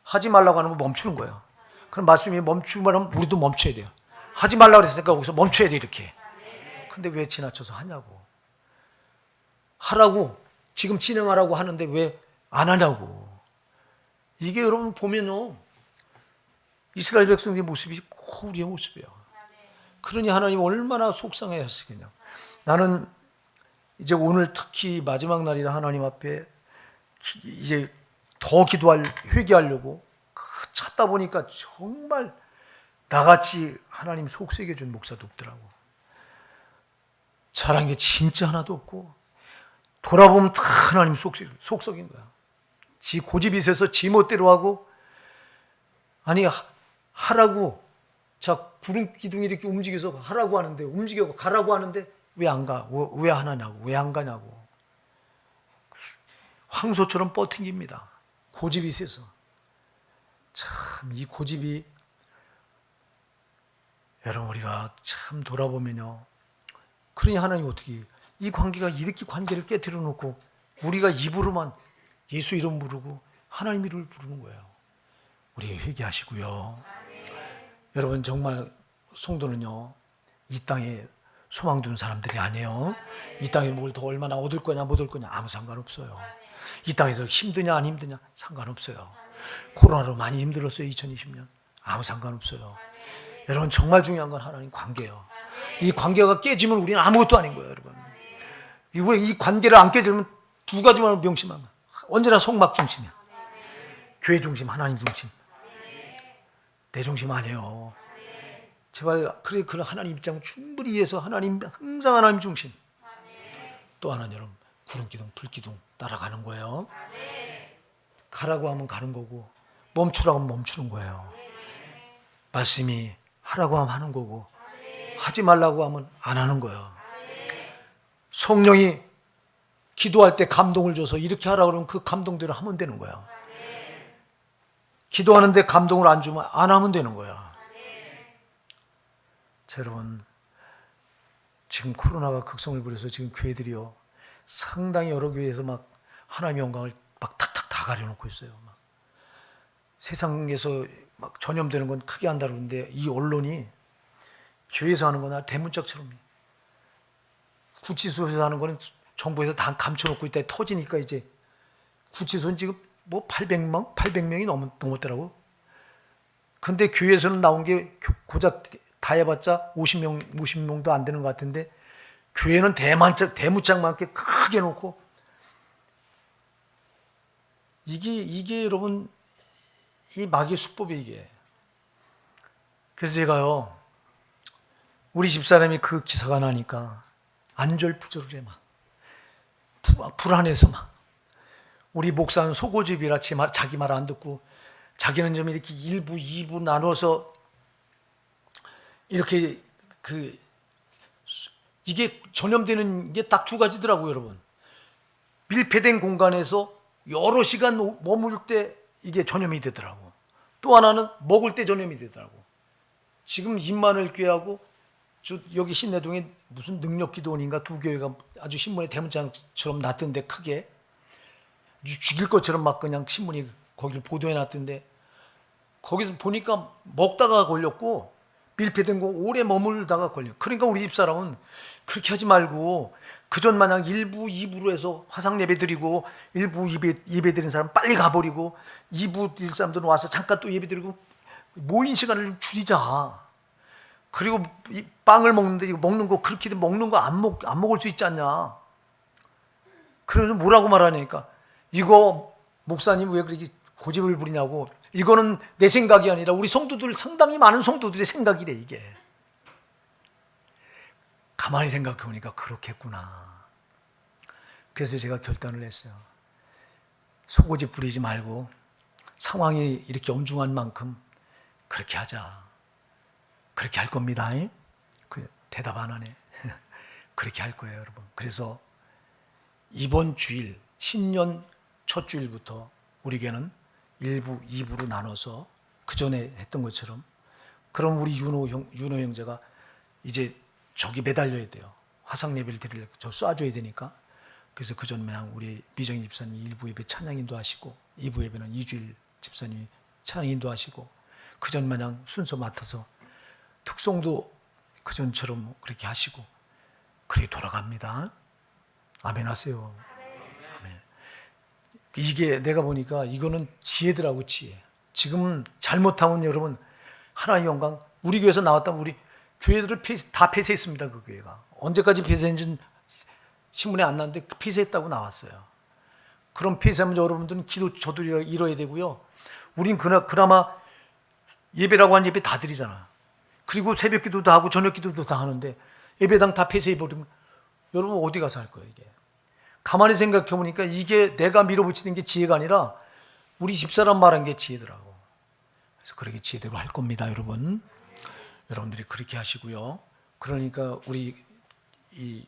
하지 말라고 하는 걸 멈추는 거예요. 그럼 말씀이 멈추면 우리도 멈춰야 돼요. 하지 말라고 그랬으니까 거기서 멈춰야 돼, 이렇게. 근데 왜 지나쳐서 하냐고. 하라고, 지금 진행하라고 하는데 왜 안 하냐고. 이게 여러분 보면요, 이스라엘 백성의 모습이 꼭 우리의 모습이에요. 그러니 하나님 얼마나 속상해 하시겠냐. 나는 이제 오늘 특히 마지막 날이라 하나님 앞에 이제 더 회개하려고 찾다 보니까 정말 나같이 하나님 속삭여 준 목사도 없더라고. 잘한 게 진짜 하나도 없고, 돌아보면 다 하나님 속썩인 거야. 지 고집이 있어서 지 멋대로 하고, 아니 하라고, 자 구름 기둥이 이렇게 움직여서 하라고 하는데, 움직여 가라고 하는데 왜 안 가? 왜 안 하냐고, 왜 안 가냐고. 황소처럼 뻗팅깁니다. 고집이 있어서. 참 이 고집이, 여러분 우리가 참 돌아보면요, 그러니 하나님 어떻게 이 관계가 이렇게 관계를 깨뜨려 놓고 우리가 입으로만 예수 이름 부르고 하나님 이름을 부르는 거예요. 우리 회개하시고요. 여러분 정말 성도는요, 이 땅에 소망 두는 사람들이 아니에요. 이 땅에 뭘 더 얼마나 얻을 거냐 못 얻을 거냐 아무 상관없어요. 이 땅에서 힘드냐 안 힘드냐 상관없어요. 코로나로 많이 힘들었어요. 2020년 아무 상관없어요. 여러분 정말 중요한 건 하나님 관계예요. 이 관계가 깨지면 우리는 아무것도 아닌 거예요, 여러분. 이 관계를 안 깨지면 두 가지만 명심하면 언제나 성막 중심이야. 교회 중심, 하나님 중심. 내 중심 아니에요. 제발 그런 하나님 입장 충분히 이해해서 항상 하나님 중심. 또 하나는 여러분 구름기둥 불기둥 따라가는 거예요. 가라고 하면 가는 거고 멈추라고 하면 멈추는 거예요. 말씀이 하라고 하면 하는 거고 하지 말라고 하면 안 하는 거예요. 성령이 기도할 때 감동을 줘서 이렇게 하라고 그러면 그 감동대로 하면 되는 거예요. 기도하는데 감동을 안 주면 안 하면 되는 거예요. 자, 여러분 지금 코로나가 극성을 부려서 지금 교회들이요 상당히 여러 교회에서 막 하나님의 영광을 막 탁탁 다 가려놓고 있어요. 막 세상에서 막 전염되는 건 크게 한다 그러는데 이 언론이 교회에서 하는 거나 대문짝처럼 구치소에서 하는 거는 정부에서 다 감춰놓고 있다 터지니까 이제 구치소는 지금 뭐 800명이 넘었더라고. 근데 교회에서는 나온 게 고작 다 해봤자 50명도 안 되는 것 같은데 교회는 대문짝만하게 크게 놓고 이게 여러분 이 마귀의 수법이 이게. 그래서 제가요 우리 집사람이 그 기사가 나니까 안절부절을 해 막 불안해서 막 우리 목사는 속고집이라 자기 말 안 듣고 자기는 좀 이렇게 1부, 2부 나눠서 이렇게 이게 전염되는 게 딱 두 가지더라고요, 여러분. 밀폐된 공간에서 여러 시간 머물 때 이게 전염이 되더라고. 또 하나는 먹을 때 전염이 되더라고. 지금 임마누엘 교회하고 여기 신내동에 무슨 능력기도원인가 두 교회가 아주 신문에 대문짝처럼 났던데 크게 죽일 것처럼 막 그냥 신문이 거기를 보도해 놨던데 거기서 보니까 먹다가 걸렸고 밀폐된 거 오래 머물다가 걸려. 그러니까 우리 집사람은 그렇게 하지 말고 그전 마냥 1부, 2부로 해서 화상 예배 드리고 1부 예배 드리는 사람 빨리 가버리고 2부 드릴 사람들은 와서 잠깐 또 예배 드리고 모인 시간을 줄이자. 그리고 이 빵을 먹는데 이거 먹는 거 그렇게 먹는 거 안 먹을 수 있지 않냐. 그래서 뭐라고 말하냐니까 이거 목사님 왜 그렇게 고집을 부리냐고. 이거는 내 생각이 아니라 우리 성도들 상당히 많은 성도들의 생각이래 이게. 가만히 생각해 보니까 그렇겠구나. 그래서 제가 결단을 했어요. 속고집 부리지 말고 상황이 이렇게 엄중한 만큼 그렇게 하자. 그렇게 할 겁니다. 대답 안 하네. 그렇게 할 거예요, 여러분. 그래서 이번 주일 신년 첫 주일부터 우리 교회는 1부, 2부로 나눠서 그 전에 했던 것처럼 그럼 우리 윤호 형제가 이제 저기 매달려야 돼요. 화상 예배를 드리려고 저 쏴줘야 되니까. 그래서 그 전 그냥 우리 미정희 집사님이 1부 예배 찬양 인도하시고 2부 예배는 이주일 집사님이 찬양 인도하시고 그 전 마냥 순서 맡아서 특송도 그 전처럼 그렇게 하시고 그렇게 돌아갑니다. 아멘 하세요. 아멘. 이게 내가 보니까 이거는 지혜더라고 지혜. 지금 잘못하면 여러분 하나님의 영광 우리 교회에서 나왔다면 우리 교회들을 다 폐쇄했습니다. 그 교회가 언제까지 폐쇄했는지는 신문에 안 났는데 폐쇄했다고 나왔어요. 그럼 폐쇄하면 여러분들은 기도 저도 이뤄야 되고요. 우린 그나마 예배라고 한 예배 다 드리잖아. 그리고 새벽 기도도 하고 저녁 기도도 다 하는데 예배당 다 폐쇄해버리면 여러분 어디 가서 할 거예요 이게. 가만히 생각해 보니까 이게 내가 밀어붙이는 게 지혜가 아니라 우리 집사람 말한 게 지혜더라고. 그래서 그렇게 지혜대로 할 겁니다 여러분. 여러분들이 그렇게 하시고요. 그러니까 우리 이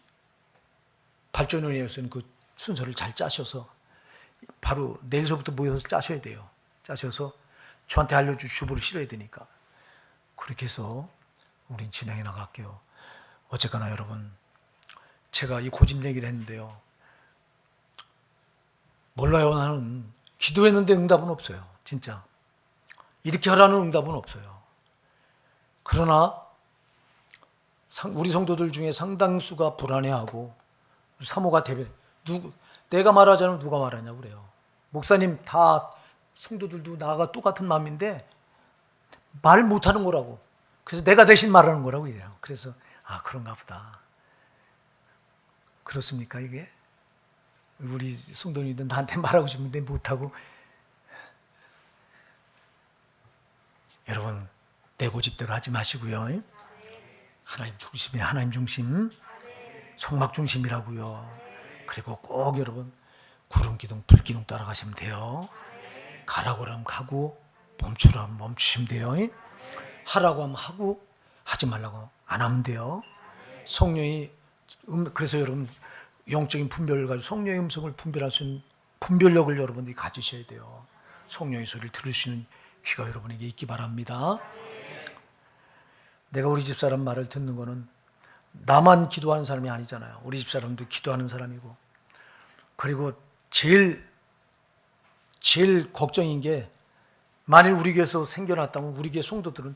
발전위원회에서는 그 순서를 잘 짜셔서 바로 내일서부터 모여서 짜셔야 돼요. 짜셔서 저한테 알려줄 주부를 실어야 되니까 그렇게 해서 우린 진행해 나갈게요. 어쨌거나 여러분 제가 이 고집 얘기를 했는데요. 몰라요. 나는 기도했는데 응답은 없어요. 진짜 이렇게 하라는 응답은 없어요. 그러나 우리 성도들 중에 상당수가 불안해하고 사모가 대변 내가 말하자면 누가 말하냐고 그래요. 목사님 다 성도들도 나가 똑같은 마음인데 말 못하는 거라고. 그래서 내가 대신 말하는 거라고 이래요. 그래서 그런가 보다. 그렇습니까 이게? 우리 성도님들 나한테 말하고 싶은데 못하고. 여러분 내 고집대로 하지 마시고요. 하나님 중심이에요. 하나님 중심. 성막 중심이라고요. 그리고 꼭 여러분 구름 기둥, 불 기둥 따라가시면 돼요. 가라고 하면 가고 멈추라고 하면 멈추시면 돼요. 하라고 하면 하고 하지 말라고 안 하면 돼요. 성령이 그래서 여러분 영적인 분별을 가지고 성령의 음성을 분별할 수 있는 분별력을 여러분들이 가지셔야 돼요. 성령의 소리를 들을 수 있는 귀가 여러분에게 있기 바랍니다. 내가 우리 집사람 말을 듣는 거는 나만 기도하는 사람이 아니잖아요. 우리 집사람도 기도하는 사람이고, 그리고 제일 걱정인 게 만일 우리 교회에서 생겨났다면 우리 교회 성도들은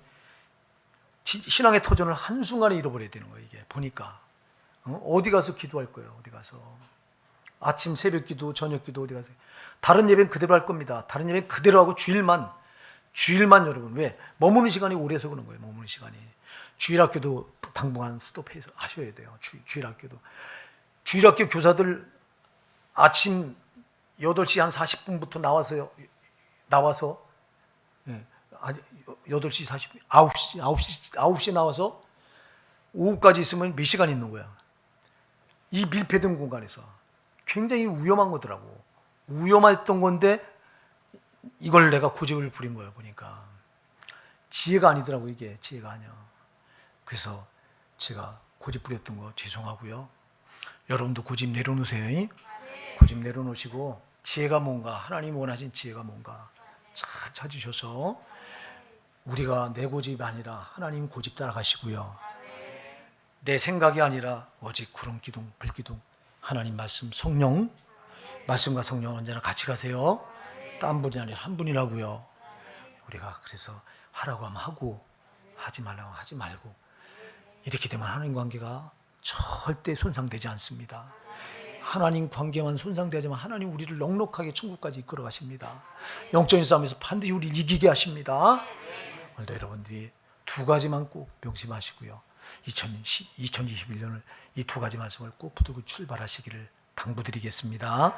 신앙의 터전을 한순간에 잃어버려야 되는 거예요. 이게 보니까 어디 가서 기도할 거예요. 어디 가서 아침 새벽 기도, 저녁 기도 어디 가서 다른 예배는 그대로 할 겁니다. 다른 예배는 그대로 하고 주일만 여러분 왜 머무는 시간이 오래서 그런 거예요. 머무는 시간이 주일학교도 당분간 스톱해서 하셔야 돼요. 주일학교 교사들 아침 8시 한 40분부터 나와서 8시 40분 9시 나와서 오후까지 있으면 몇 시간 있는 거야. 이 밀폐된 공간에서 굉장히 위험한 거더라고. 위험했던 건데 이걸 내가 고집을 부린 거야. 보니까 지혜가 아니더라고. 이게 지혜가 아니야. 그래서 제가 고집 부렸던 거 죄송하고요. 여러분도 고집 내려놓으세요. 고집 내려놓으시고 지혜가 뭔가, 하나님 원하신 지혜가 뭔가 잘 찾으셔서 우리가 내 고집이 아니라 하나님 고집 따라가시고요. 내 생각이 아니라 오직 구름 기둥, 불 기둥, 하나님 말씀, 성령, 말씀과 성령 언제나 같이 가세요. 딴 분이 아니라 한 분이라고요. 우리가 그래서 하라고 하면 하고 하지 말라고 하지 말고 이렇게 되면 하나님 관계가 절대 손상되지 않습니다. 하나님 관계만 손상되지만 하나님 우리를 넉넉하게 천국까지 이끌어 가십니다. 영적인 싸움에서 반드시 우리를 이기게 하십니다. 오늘도 여러분들이 두 가지만 꼭 명심하시고요. 2021년을 이 두 가지 말씀을 꼭 붙들고 출발하시기를 당부드리겠습니다.